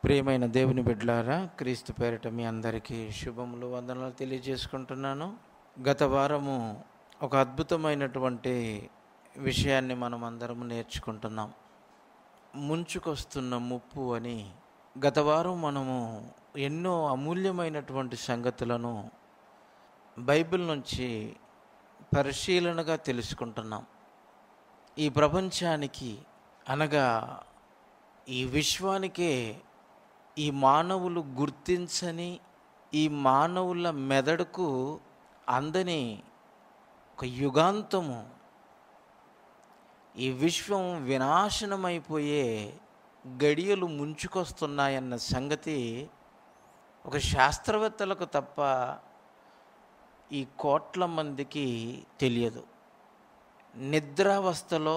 ప్రియమైన దేవుని బిడ్డలారా, క్రీస్తు పేరిట మీ అందరికీ శుభములు, వందనాలు తెలియజేసుకుంటున్నాను. గత వారము ఒక అద్భుతమైనటువంటి విషయాన్ని మనం అందరము నేర్చుకుంటున్నాం. ముంచుకొస్తున్న ముప్పు అని. గత వారం మనము ఎన్నో అమూల్యమైనటువంటి సంగతులను బైబిల్ నుంచి పరిశీలనగా తెలుసుకుంటున్నాం. ఈ ప్రపంచానికి అనగా ఈ విశ్వానికే ఈ మానవులు గుర్తించని, ఈ మానవుల మెదడుకు అందని ఒక యుగాంతము, ఈ విశ్వం వినాశనమైపోయే గడియలు ముంచుకొస్తున్నాయన్న సంగతి ఒక శాస్త్రవేత్తలకు తప్ప ఈ కోట్ల మందికి తెలియదు. నిద్రావస్థలో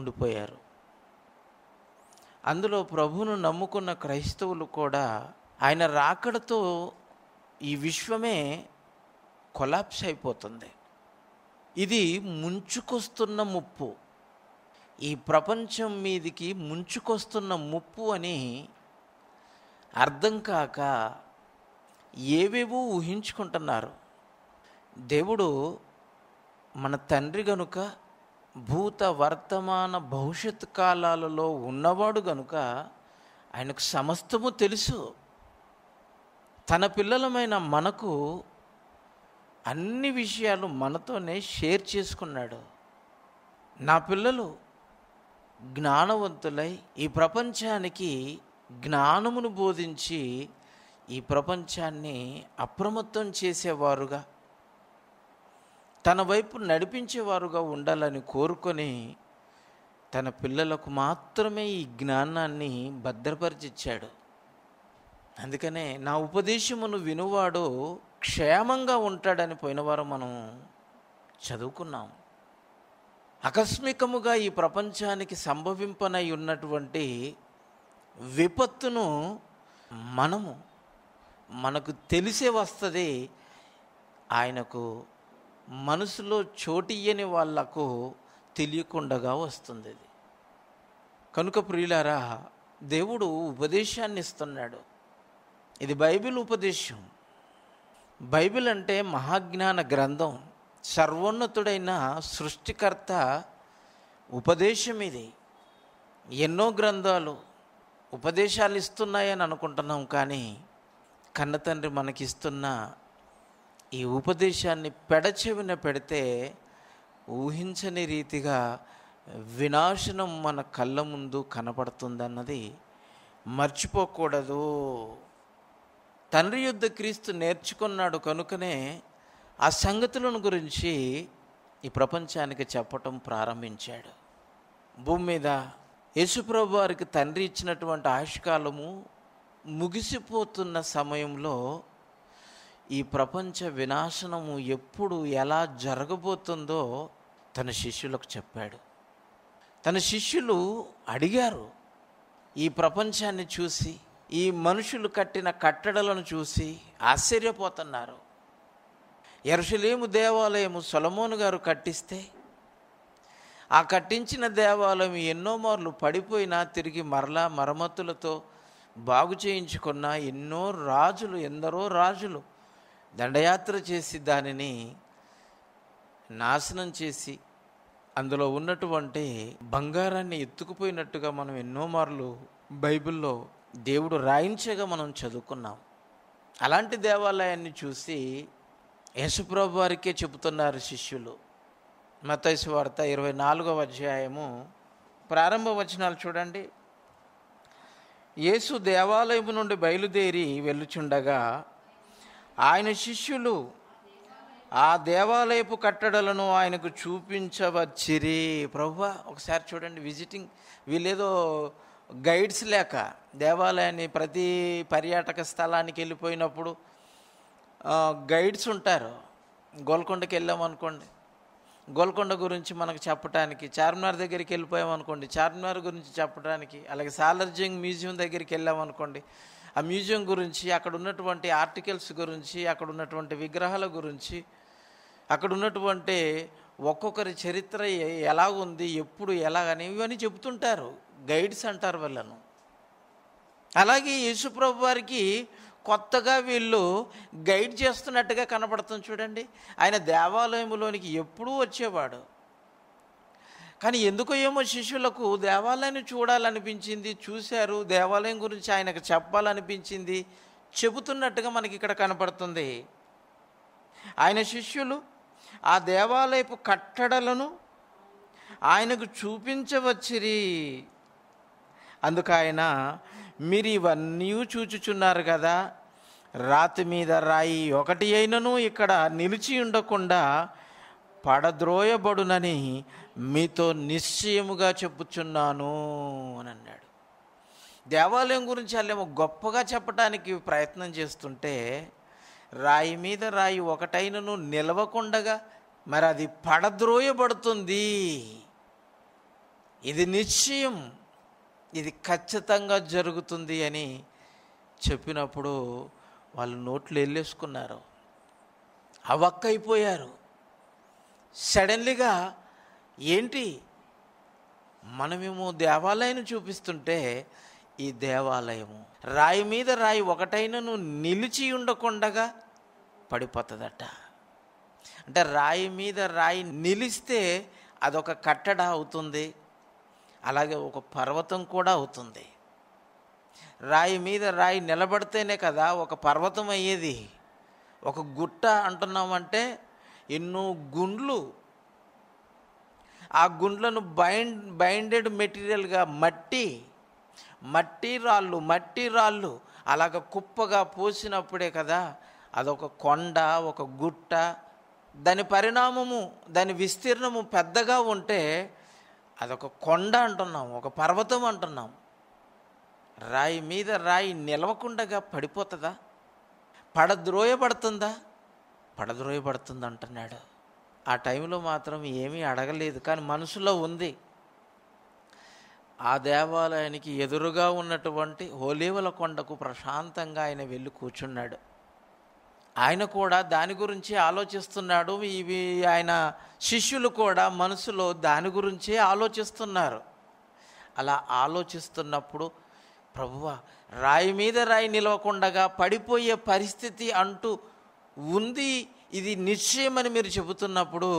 ఉండిపోయారు. అందులో ప్రభువును నమ్ముకున్న క్రైస్తవులు కూడా ఆయన రాకడతో ఈ విశ్వమే కొలాప్స్ అయిపోతుంది. ఇది ముంచుకొస్తున్న ముప్పు, ఈ ప్రపంచం మీదికి ముంచుకొస్తున్న ముప్పు అని అర్థం కాక ఏవేవో ఊహించుకుంటున్నారు. దేవుడు మన తండ్రి గనుక, భూత వర్తమాన భవిష్యత్ కాలాలలో ఉన్నవాడు గనుక ఆయనకు సమస్తము తెలుసు. తన పిల్లలమైన మనకు అన్ని విషయాలు మనతోనే షేర్ చేసుకున్నాడు. నా పిల్లలు జ్ఞానవంతులై ఈ ప్రపంచానికి జ్ఞానమును బోధించి ఈ ప్రపంచాన్ని అప్రమత్తం చేసేవారుగా, తన వైపు నడిపించేవారుగా ఉండాలని కోరుకొని తన పిల్లలకు మాత్రమే ఈ జ్ఞానాన్ని భద్రపరిచిచ్చాడు. అందుకనే నా ఉపదేశమును వినువాడు క్షేమంగా ఉంటాడని పోయిన వారం మనం చదువుకున్నాం. ఆకస్మికముగా ఈ ప్రపంచానికి సంభవింపనై ఉన్నటువంటి విపత్తును మనకు తెలిసే వస్తుంది. ఆయనకు మనసులో చోటియ్యని వాళ్లకు తెలియకుండగా వస్తుంది. కనుక ప్రియులారా, దేవుడు ఉపదేశాన్ని ఇస్తున్నాడు. ఇది బైబిల్ ఉపదేశం. బైబిల్ అంటే మహాజ్ఞాన గ్రంథం, సర్వోన్నతుడైన సృష్టికర్త ఉపదేశం. ఇది ఎన్నో గ్రంథాలు ఉపదేశాలు ఇస్తున్నాయని అనుకుంటున్నాం, కానీ కన్నతండ్రి మనకిస్తున్న ఈ ఉపదేశాన్ని పెడచెవిన పెడితే ఊహించని రీతిగా వినాశనం మన కళ్ళ ముందు కనపడుతుందన్నది మర్చిపోకూడదు. తండ్రి యొద్ద క్రీస్తు నేర్చుకున్నాడు కనుకనే ఆ సంగతులను గురించి ఈ ప్రపంచానికి చెప్పటం ప్రారంభించాడు. భూమి మీద యేసుప్రభు వారికి తండ్రి ఇచ్చినటువంటి ఆయుష్కాలము ముగిసిపోతున్న సమయంలో ఈ ప్రపంచ వినాశనము ఎప్పుడు ఎలా జరగబోతుందో తన శిష్యులకు చెప్పాడు. తన శిష్యులు అడిగారు. ఈ ప్రపంచాన్ని చూసి, ఈ మనుషులు కట్టిన కట్టడలను చూసి ఆశ్చర్యపోతున్నారు. యెరూషలేము దేవాలయము సొలొమోను గారు కట్టిస్తే, ఆ కట్టించిన దేవాలయం ఎన్నో మార్లు పడిపోయినా తిరిగి మరలా మరమ్మతులతో బాగు చేయించుకున్న ఎందరో రాజులు దండయాత్ర చేసి దానిని నాశనం చేసి అందులో ఉన్నటువంటి బంగారాన్ని ఎత్తుకుపోయినట్టుగా మనం ఎన్నో మార్లు బైబిల్లో దేవుడు రాయించగా మనం చదువుకున్నాం. అలాంటి దేవాలయాన్ని చూసి యేసుప్రభు వారికే చెబుతున్నారు శిష్యులు. మత్తయి సువార్త 24వ అధ్యాయము ప్రారంభ వచనాలు చూడండి. యేసు దేవాలయము నుండి బయలుదేరి వెళ్ళుచుండగా ఆయన శిష్యులు ఆ దేవాలయపు కట్టడలను ఆయనకు చూపించవచ్చిరి. ప్రభువా, ఒకసారి చూడండి, విజిటింగ్, వీళ్ళేదో గైడ్స్ లేక దేవాలయాన్ని ప్రతి పర్యాటక స్థలానికి వెళ్ళిపోయినప్పుడు గైడ్స్ ఉంటారు. గోల్కొండకి వెళ్ళామనుకోండి, గోల్కొండ గురించి మనకు చెప్పడానికి, చార్మినార్ దగ్గరికి వెళ్ళిపోయామనుకోండి, చార్మినార్ గురించి చెప్పడానికి, అలాగే సాలార్జంగ్ మ్యూజియం దగ్గరికి వెళ్ళామనుకోండి, ఆ మ్యూజియం గురించి, అక్కడ ఉన్నటువంటి ఆర్టికల్స్ గురించి, అక్కడ ఉన్నటువంటి విగ్రహాల గురించి, అక్కడ ఉన్నటువంటి ఒక్కొక్కరి చరిత్ర ఎలా ఉంది, ఎప్పుడు ఎలాగని ఇవన్నీ చెబుతుంటారు. గైడ్స్ అంటారు వాళ్ళను. అలాగే యేసుప్రభు వారికి కొత్తగా వీళ్ళు గైడ్ చేస్తున్నట్టుగా కనపడుతుంది చూడండి. ఆయన దేవాలయంలోనికి ఎప్పుడూ వచ్చేవాడు, కానీ ఎందుకో ఏమో శిష్యులకు దేవాలయాన్ని చూడాలనిపించింది, చూశారు, దేవాలయం గురించి ఆయనకు చెప్పాలనిపించింది, చెబుతున్నట్టుగా మనకి ఇక్కడ కనపడుతుంది. ఆయన శిష్యులు ఆ దేవాలయపు కట్టడలను ఆయనకు చూపించవచ్చిరి. అందుకు ఆయన, మీరు ఇవన్నీ చూచుచున్నారు కదా, రాతి మీద రాయి ఒకటి అయినను ఇక్కడ నిలిచి ఉండకుండా పడద్రోయబడునని మీతో నిశ్చయముగా చెప్పుచున్నాను అని అన్నాడు. దేవాలయం గురించి వాళ్ళేమో గొప్పగా చెప్పడానికి ప్రయత్నం చేస్తుంటే, రాయి మీద రాయి ఒకటైనను నిలవకుండగా మరి అది పడద్రోయబడుతుంది, ఇది నిశ్చయం, ఇది ఖచ్చితంగా జరుగుతుంది అని చెప్పినప్పుడు వాళ్ళు నోట్లు వెళ్ళేసుకున్నారు, అవక్కైపోయారు. సడన్లీగా ఏంటి, మనమేమో దేవాలయాన్ని చూపిస్తుంటే ఈ దేవాలయము రాయి మీద రాయి ఒకటైనను నిలిచి ఉండకుండగా పడిపోతుందట. అంటే రాయి మీద రాయి నిలిస్తే అదొక కట్టడ అవుతుంది, అలాగే ఒక పర్వతం కూడా అవుతుంది. రాయి మీద రాయి నిలబడితేనే కదా ఒక పర్వతం అయ్యేది. ఒక గుట్ట అంటున్నామంటే ఎన్నో గుండ్లు, ఆ గుండ్లను బైండెడ్ మెటీరియల్గా మట్టి రాళ్ళు అలాగ కుప్పగా పోసినప్పుడే కదా అదొక కొండ, ఒక గుట్ట. దాని పరిణామము, దాని విస్తీర్ణము పెద్దగా ఉంటే అదొక కొండ అంటున్నాం, ఒక పర్వతం అంటున్నాం. రాయి మీద రాయి నిలవకుండగా పడిపోతుందా? పడద్రోయబడుతుంది అంటున్నాడు. ఆ టైంలో మాత్రం ఏమీ అడగలేదు, కానీ మనసులో ఉంది. ఆ దేవాలయానికి ఎదురుగా ఉన్నటువంటి ఒలీవల కొండకు ప్రశాంతంగా ఆయన వెళ్ళి కూర్చున్నాడు. ఆయన కూడా దాని గురించి ఆలోచిస్తున్నాడు. ఇవి ఆయన శిష్యులు కూడా మనసులో దాని గురించే ఆలోచిస్తున్నారు. అలా ఆలోచిస్తున్నప్పుడు, ప్రభువా, రాయి మీద రాయి నిలవకుండగా పడిపోయే పరిస్థితి అంటూ ఉంది, ఇది నిశ్చయమని మీరు చెబుతున్నప్పుడు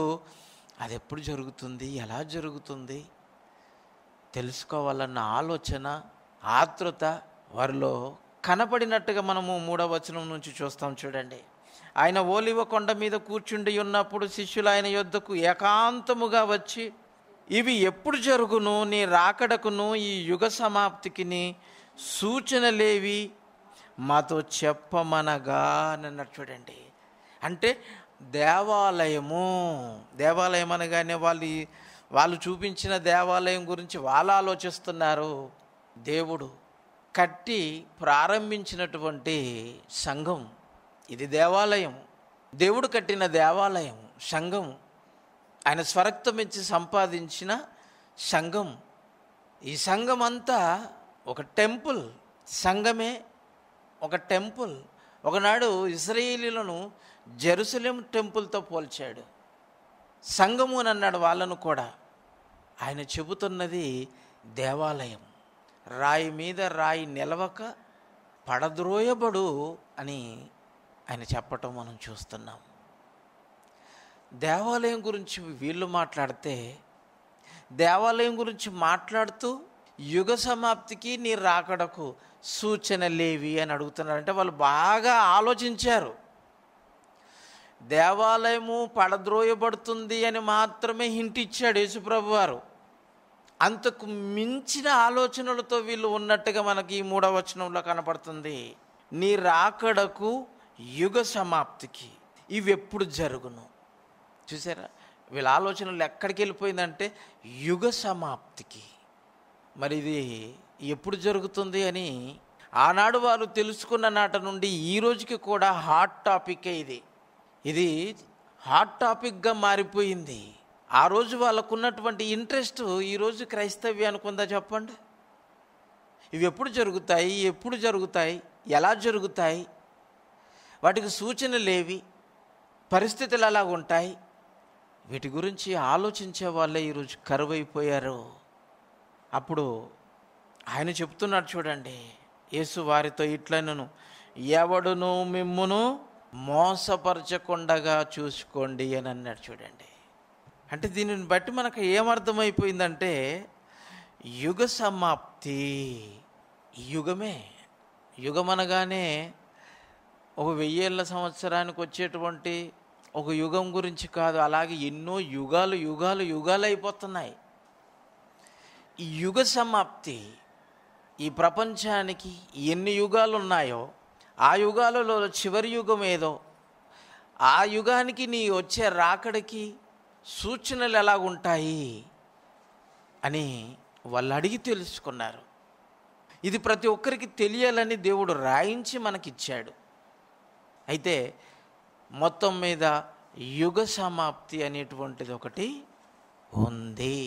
అది ఎప్పుడు జరుగుతుంది, ఎలా జరుగుతుంది తెలుసుకోవాలన్న ఆలోచన, ఆతృత వారిలో కనపడినట్టుగా మనము 3వ వచనం నుంచి చూస్తాం చూడండి. ఆయన ఒలీవ కొండ మీద కూర్చుండి ఉన్నప్పుడు శిష్యులు ఆయన యొద్దకు ఏకాంతముగా వచ్చి, ఇవి ఎప్పుడు జరుగును, నీ రాకడకును ఈ యుగ సమాప్తికిని సూచనలేవి మాతో చెప్పమనగా అని అన్నట్టు చూడండి. అంటే దేవాలయం అనగానే వాళ్ళు చూపించిన దేవాలయం గురించి వాళ్ళు ఆలోచిస్తున్నారు. దేవుడు కట్టి ప్రారంభించినటువంటి సంఘం ఇది దేవాలయం, దేవుడు కట్టిన దేవాలయం సంఘం, ఆయన స్వరక్తం ఇచ్చి సంపాదించిన సంఘం. ఈ సంఘం అంతా ఒక టెంపుల్, సంఘమే ఒక టెంపుల్. ఒకనాడు ఇశ్రాయేలీయులను జెరూసలేం టెంపుల్తో పోల్చాడు, సంఘము అని అన్నాడు వాళ్ళను కూడా. ఆయన చెబుతున్నది దేవాలయం, రాయి మీద రాయి నిలవక పడద్రోయబడు అని ఆయన చెప్పటం మనం చూస్తున్నాం. దేవాలయం గురించి వీళ్ళు మాట్లాడితే, దేవాలయం గురించి మాట్లాడుతూ యుగ సమాప్తికి నీ రాకడకు సూచనలేవి అని అడుగుతున్నారంటే వాళ్ళు బాగా ఆలోచించారు. దేవాలయము పడద్రోయబడుతుంది అని మాత్రమే హింట్ ఇచ్చాడు యేసుప్రభు వారు. అంతకు మించిన ఆలోచనలతో వీళ్ళు ఉన్నట్టుగా మనకి ఈ 3వ వచనంలో కనపడుతుంది. నీ రాకడకు యుగ సమాప్తికి ఇవి ఎప్పుడు జరుగును. చూసారా, వీళ్ళ ఆలోచనలు ఎక్కడికి వెళ్ళిపోయిందంటే యుగ సమాప్తికి. మరి ఇది ఎప్పుడు జరుగుతుంది అని ఆనాడు వారు తెలుసుకున్న నాట నుండి ఈ రోజుకి కూడా హాట్ టాపికే. ఇది హాట్ టాపిక్గా మారిపోయింది. ఆ రోజు వాళ్ళకున్నటువంటి ఇంట్రెస్ట్ ఈరోజు క్రైస్తవ్యానికి ఉందా చెప్పండి? ఇవి ఎప్పుడు జరుగుతాయి, ఎలా జరుగుతాయి, వాటికి సూచనలేవి, పరిస్థితులు ఎలా ఉంటాయి, వీటి గురించి ఆలోచించే వాళ్ళే ఈరోజు కరువైపోయారు. అప్పుడు ఆయన చెప్తున్నాడు చూడండి, యేసు వారితో ఇట్లనెను, ఎవడును మిమ్మును మోసపరచకుండగా చూసుకోండి అని అన్నాడు. చూడండి, అంటే దీనిని బట్టి మనకు ఏమర్థమైపోయిందంటే యుగ సమాప్తి. యుగమే, యుగం అనగానే ఒక 1000 సంవత్సరానికి వచ్చేటువంటి ఒక యుగం గురించి కాదు. అలాగే ఎన్నో యుగాలు యుగాలు యుగాలు అయిపోతున్నాయి. ఈ యుగ సమాప్తి, ఈ ప్రపంచానికి ఎన్ని యుగాలు ఉన్నాయో ఆ యుగాలలో చివరి యుగం ఏదో, ఆ యుగానికి నీ వచ్చే రాకడికి సూచనలు ఎలాగుంటాయి అని వాళ్ళు అడిగి తెలుసుకున్నారు. ఇది ప్రతి ఒక్కరికి తెలియాలని దేవుడు రాయించి మనకిచ్చాడు. అయితే మొత్తం మీద యుగ సమాప్తి అనేటువంటిది ఒకటి ఉంది.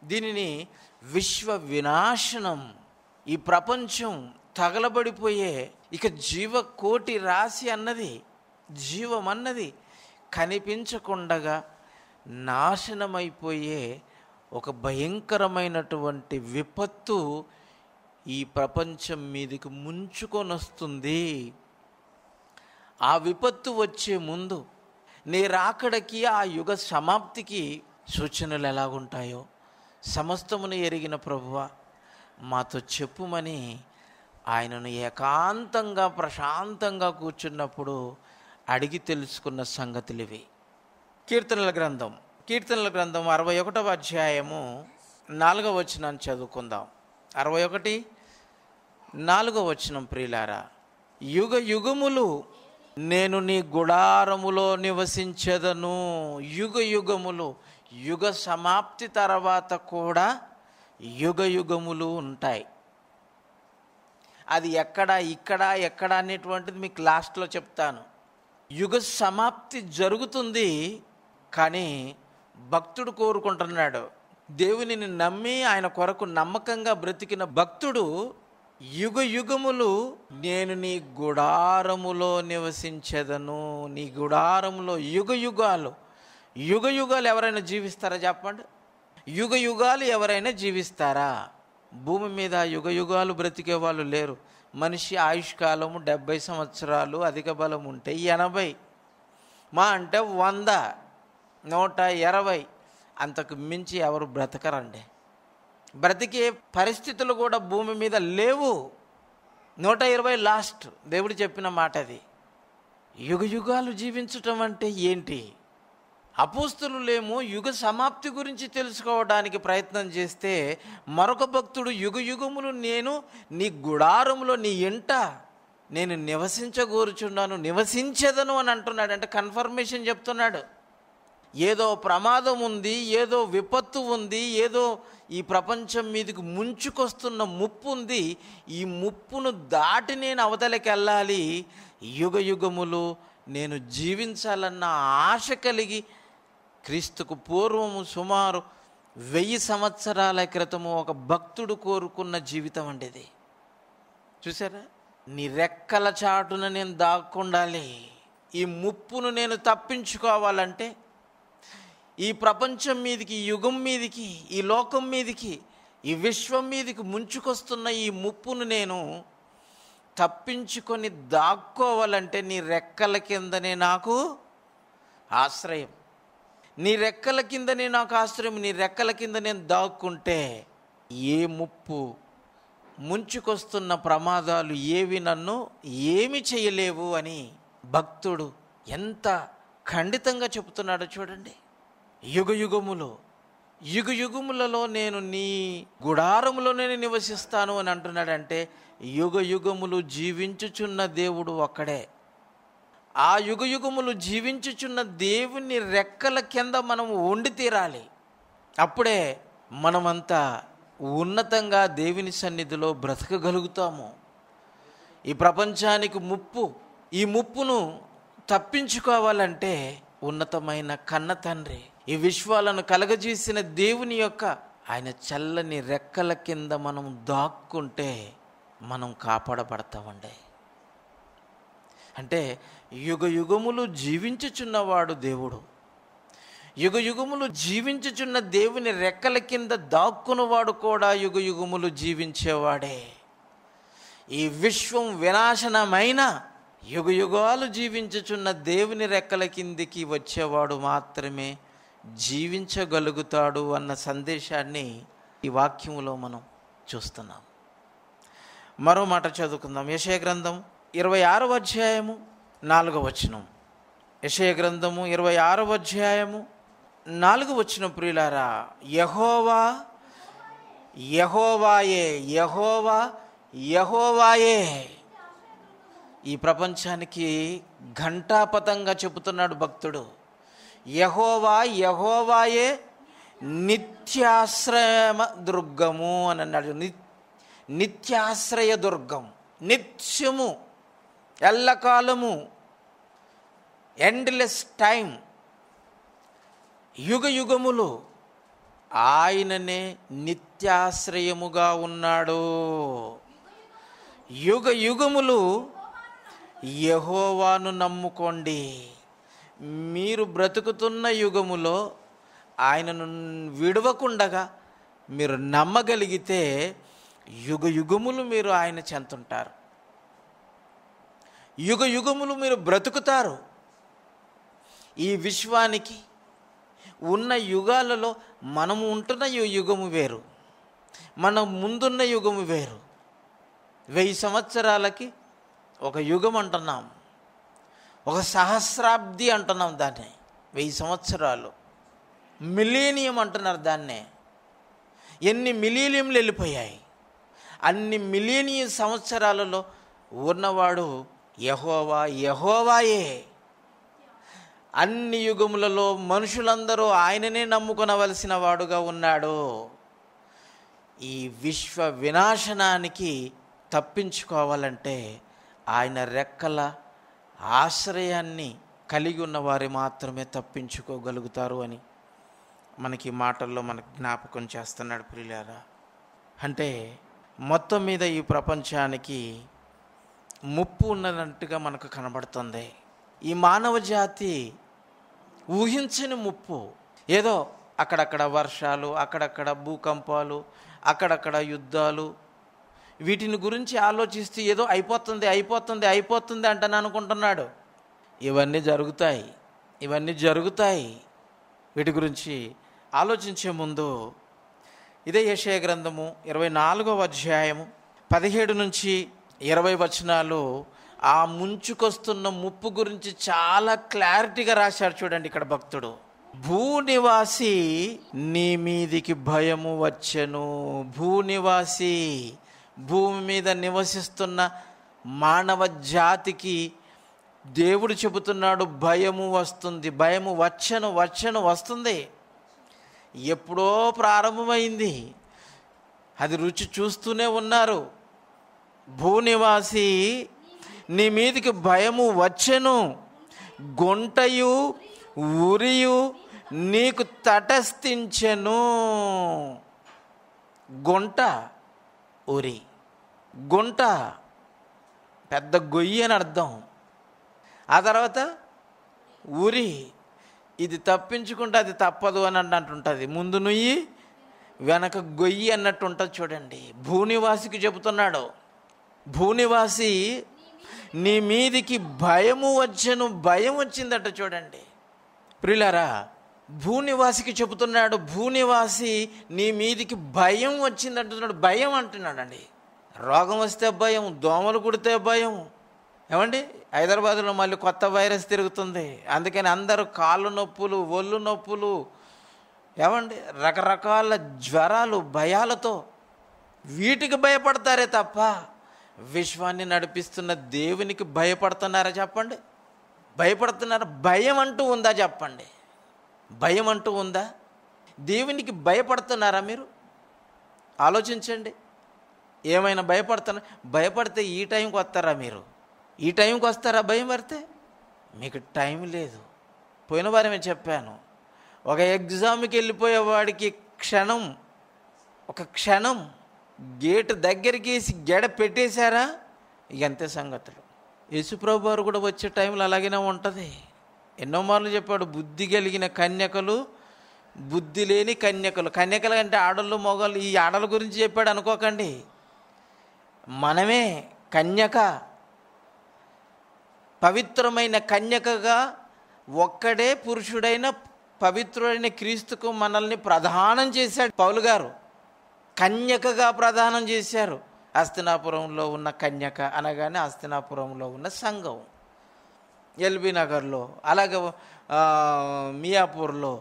దీనిని విశ్వ వినాశనం, ఈ ప్రపంచం తగలబడిపోయే ఇక జీవకోటి రాశి అన్నది, జీవం అన్నది కనిపించకుండగా నాశనమైపోయే ఒక భయంకరమైనటువంటి విపత్తు ఈ ప్రపంచం మీదకి ముంచుకొని వస్తుంది. ఆ విపత్తు వచ్చే ముందు నీ రాకడకి, ఆ యుగ సమాప్తికి సూచనలు ఎలాగుంటాయో సమస్తమును ఎరిగిన ప్రభువా మాతో చెప్పుమని ఆయనను ఏకాంతంగా ప్రశాంతంగా కూర్చున్నప్పుడు అడిగి తెలుసుకున్న సంగతులు ఇవి. కీర్తనల గ్రంథం 61వ అధ్యాయము 4వ వచనాన్ని చదువుకుందాం. 61:4 వచనం. ప్రియులారా, యుగ యుగములు నేను నీ గుడారములో నివసించెదను. యుగ యుగములు, యుగ సమాప్తి తర్వాత కూడా యుగ యుగములు ఉంటాయి. అది ఎక్కడ, ఇక్కడ, ఎక్కడ అనేటువంటిది మీకు లాస్ట్లో చెప్తాను. యుగ సమాప్తి జరుగుతుంది, కానీ భక్తుడు కోరుకుంటున్నాడు, దేవునిని నమ్మి ఆయన కొరకు నమ్మకంగా బ్రతికిన భక్తుడు యుగ యుగములు నేను నీ గుడారములో నివసించెదను. నీ గుడారములో యుగ యుగాలు. యుగ యుగాలు ఎవరైనా జీవిస్తారా చెప్పండి? యుగ యుగాలు ఎవరైనా జీవిస్తారా? భూమి మీద యుగ యుగాలు బ్రతికే వాళ్ళు లేరు. మనిషి ఆయుష్కాలము 70 సంవత్సరాలు, అధిక బలం ఉంటే 80, మా అంటే 100, 120, అంతకు మించి ఎవరు బ్రతకరండి. బ్రతికే పరిస్థితులు కూడా భూమి మీద లేవు. 120 లాస్ట్. దేవుడు చెప్పిన మాట అది. యుగ యుగాలు జీవించటం అంటే ఏంటి? అపోస్తలులేమో యుగ సమాప్తి గురించి తెలుసుకోవడానికి ప్రయత్నం చేస్తే మరొక భక్తుడు యుగ యుగములు నేను నీ గుడారములో, నీ ఇంట నేను నివసించగోరుచున్నాను, నివసించదను అని అంటున్నాడు. అంటే కన్ఫర్మేషన్ చెప్తున్నాడు. ఏదో ప్రమాదం ఉంది, ఏదో విపత్తు ఉంది, ఏదో ఈ ప్రపంచం మీదకి ముంచుకొస్తున్న ముప్పు ఉంది. ఈ ముప్పును దాటి నేను అవతలకి వెళ్ళాలి, యుగ యుగములు నేను జీవించాలన్న ఆశ కలిగి క్రీస్తుకు పూర్వము సుమారు 1000 సంవత్సరాల క్రితము ఒక భక్తుడు కోరుకున్న జీవితం అండి ఇది. చూసారా? నీ రెక్కల చాటున నేను దాక్కుండాలి, ఈ ముప్పును నేను తప్పించుకోవాలంటే, ఈ ప్రపంచం మీదికి, ఈ యుగం మీదికి, ఈ లోకం మీదికి, ఈ విశ్వం మీదికి ముంచుకొస్తున్న ఈ ముప్పును నేను తప్పించుకొని దాక్కోవాలంటే నీ రెక్కల కిందనే నాకు ఆశ్రయం. నీ రెక్కల కిందనే నాకు ఆశ్రయం. నీ రెక్కల కింద నేను దాక్కుంటే ఏ ముప్పు, ముంచుకొస్తున్న ప్రమాదాలు ఏవి నన్ను ఏమి చేయలేవు అని భక్తుడు ఎంత ఖండితంగా చెబుతున్నాడో చూడండి. యుగ యుగములు, యుగ యుగములలో నేను నీ గుడారములోనే నివసిస్తాను అని అంటున్నాడంటే యుగ యుగములు జీవించుచున్న దేవుడు ఒక్కడే. ఆ యుగ యుగములు జీవించుచున్న దేవుని రెక్కల కింద మనం ఉండి తీరాలి. అప్పుడే మనమంతా ఉన్నతంగా దేవుని సన్నిధిలో బ్రతకగలుగుతాము. ఈ ప్రపంచానికి ముప్పు, ఈ ముప్పును తప్పించుకోవాలంటే ఉన్నతమైన కన్న తండ్రి, ఈ విశ్వాలను కలగజేసిన దేవుని యొక్క ఆయన చల్లని రెక్కల కింద మనం దాక్కుంటే మనం కాపాడబడతామండి. అంటే యుగ యుగములు జీవించుచున్నవాడు దేవుడు. యుగ యుగములు జీవించుచున్న దేవుని రెక్కల కింద దాక్కున్నవాడు కూడా యుగ యుగములు జీవించేవాడే. ఈ విశ్వం వినాశనమైన యుగయుగాలు జీవించుచున్న దేవుని రెక్కల కిందికి వచ్చేవాడు మాత్రమే జీవించగలుగుతాడు అన్న సందేశాన్ని ఈ వాక్యములో మనం చూస్తున్నాం. మరో మాట చదువుకుందాం. యెషయా గ్రంథం 26వ అధ్యాయము 4వ వచనం. యెషయా గ్రంథము 26వ అధ్యాయము 4వ వచనం. ప్రియులారా, యెహోవా యెహోవాయే, యెహోవా యెహోవాయే. ఈ ప్రపంచానికి ఘంటాపథంగా చెబుతున్నాడు భక్తుడు. యెహోవా యెహోవాయే నిత్యాశ్రయ దుర్గము అని అన్నాడు. నిత్యాశ్రయ దుర్గం, నిత్యము, ఎల్లకాలము, ఎండ్లెస్ టైం, యుగ యుగములు ఆయననే నిత్యాశ్రయముగా ఉన్నాడు. యుగ యుగములు యెహోవాను నమ్ముకోండి. మీరు బ్రతుకుతున్న యుగములో ఆయనను విడవకుండగా మీరు నమ్మగలిగితే యుగ యుగములు మీరు ఆయన చెంతుంటారు. యుగ యుగములు మీరు బ్రతుకుతారు. ఈ విశ్వానికి ఉన్న యుగాలలో మనము ఉంటున్న యుగము వేరు, మన ముందున్న యుగము వేరు. 1000 సంవత్సరాలకి ఒక యుగం అంటున్నాం, ఒక సహస్రాబ్ది అంటున్నాం దాన్ని. 1000 సంవత్సరాలు, మిలీనియం అంటున్నారు దాన్నే. ఎన్ని మిలీనియంలు వెళ్ళిపోయాయి. అన్ని మిలీనియం సంవత్సరాలలో ఉన్నవాడు యెహోవా యెహోవాయే. అన్ని యుగములలో మనుషులందరూ ఆయననే నమ్ముకొనవలసిన వాడుగా ఉన్నాడు. ఈ విశ్వ వినాశనానికి తప్పించుకోవాలంటే ఆయన రెక్కల ఆశ్రయాన్ని కలిగి ఉన్నవారు మాత్రమే తప్పించుకోగలుగుతారు అని మనకి మాటల్లో మనకు జ్ఞాపకం చేస్తున్నాడు. ప్రియులారా, అంటే మొత్తం మీద ఈ ప్రపంచానికి ముప్పు ఉన్నట్టుగా మనకు కనబడుతుంది. ఈ మానవ జాతి ఊహించని ముప్పు. ఏదో అక్కడక్కడ వర్షాలు, అక్కడక్కడ భూకంపాలు, అక్కడక్కడ యుద్ధాలు, వీటిని గురించి ఆలోచిస్తూ ఏదో అయిపోతుంది అయిపోతుంది అయిపోతుంది అంటని అనుకుంటున్నాడు. ఇవన్నీ జరుగుతాయి. వీటి గురించి ఆలోచించే ముందు ఇదే యెషయా గ్రంథము 24వ అధ్యాయము 17 నుంచి 20 వచనాలు ఆ ముంచుకొస్తున్న ముప్పు గురించి చాలా క్లారిటీగా రాశాడు. చూడండి ఇక్కడ భక్తుడు, భూనివాసి నీ మీదికి భయము వచ్చెను. భూనివాసి, భూమి మీద నివసిస్తున్న మానవ జాతికి దేవుడు చెబుతున్నాడు భయము వస్తుంది. భయము వస్తుంది. ఎప్పుడో ప్రారంభమైంది, అది రుచి చూస్తూనే ఉన్నారు. భూనివాసి నీ మీదికి భయము వచ్చెను, గొంటయు ఉరియు నీకు తటస్థించెను. గొంట, ఉరి. గుంట పెద్ద గొయ్యి అని అర్థం. ఆ తర్వాత ఉరి, ఇది తప్పించుకుంటే అది తప్పదు అని అంటుంటుంది. ముందు నుయ్యి వెనక గొయ్యి అన్నట్టు ఉంటుంది. చూడండి, భూనివాసికి చెబుతున్నాడు, భూనివాసి నీ మీదికి భయము వచ్చెను. భయం వచ్చిందట. చూడండి ప్రియులారా, భూనివాసికి చెబుతున్నాడు, భూనివాసి నీ మీదికి భయం వచ్చిందంటున్నాడు. భయం అంటున్నాడండి. రోగం వస్తే భయం, దోమలు కుడితే భయం. ఏమండి, హైదరాబాద్లో మళ్ళీ కొత్త వైరస్ తిరుగుతుంది. అందుకని అందరూ కాళ్ళు నొప్పులు, ఒళ్ళు నొప్పులు, ఏమండి రకరకాల జ్వరాలు, భయాలతో వీటికి భయపడతారే తప్ప విశ్వాన్ని నడిపిస్తున్న దేవునికి భయపడుతున్నారా చెప్పండి? భయపడుతున్నారా? భయం అంటూ ఉందా చెప్పండి? భయం అంటూ ఉందా? దేవునికి భయపడుతున్నారా మీరు? ఆలోచించండి. ఏమైనా భయపడితే ఈ టైంకి వస్తారా మీరు? ఈ టైంకి వస్తారా? భయం పడితే మీకు టైం లేదు. పోయిన వారమే చెప్పాను, ఒక ఎగ్జామ్కి వెళ్ళిపోయే వాడికి ఒక క్షణం గేటు దగ్గరికి వేసి గెడ పెట్టేశారా, అంతే సంగతులు. యేసుప్రభు వారు కూడా వచ్చే టైంలో అలాగనే ఉంటుంది. ఎన్నో మార్లు చెప్పాడు, బుద్ధి కలిగిన కన్యకలు, బుద్ధి లేని కన్యకలు. కన్యకలు అంటే ఆడళ్ళు, మొగలు. ఈ ఆడల గురించి చెప్పాడు అనుకోకండి. మనమే కన్యక, పవిత్రమైన కన్యకగా ఒక్కడే పురుషుడైన పవిత్రుడైన క్రీస్తుకు మనల్ని ప్రదానం చేశాడు పౌలు గారు. కన్యకగా ప్రదానం చేశారు. హస్తినాపురంలో ఉన్న కన్యక అనగానే హస్తినాపురంలో ఉన్న సంఘం, ఎల్బీ నగర్లో, అలాగే మియాపూర్లో,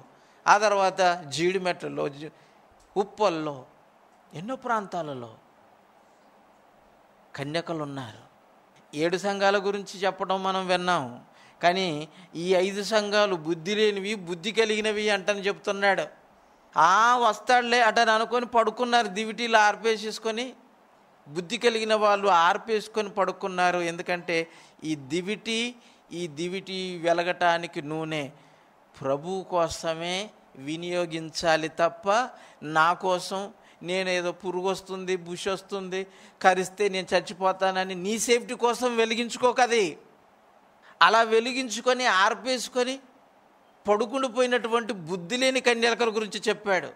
ఆ తర్వాత జీడిమెట్లలో, ఉప్పల్లో, ఎన్నో ప్రాంతాలలో కన్యకలు ఉన్నారు. 7 సంఘాల గురించి చెప్పడం మనం విన్నాం. కానీ ఈ 5 సంఘాలు బుద్ధి లేనివి, బుద్ధి కలిగినవి అంటని చెప్తున్నాడు. వస్తాడులే అటని అనుకొని పడుకున్నారు. దివిటీలు ఆర్పేసేసుకొని, బుద్ధి కలిగిన వాళ్ళు ఆర్పేసుకొని పడుకున్నారు. ఎందుకంటే ఈ దివిటి వెలగటానికి నూనె ప్రభు కోసమే వినియోగించాలి తప్ప నా కోసం, నేనేదో పురుగు వస్తుంది, బుష్ వస్తుంది, కరిస్తే నేను చచ్చిపోతానని నీ సేఫ్టీ కోసం వెలిగించుకోకది. అలా వెలిగించుకొని ఆర్పేసుకొని పడుకుండిపోయినటువంటి బుద్ధి లేని కన్యకల గురించి చెప్పాడు.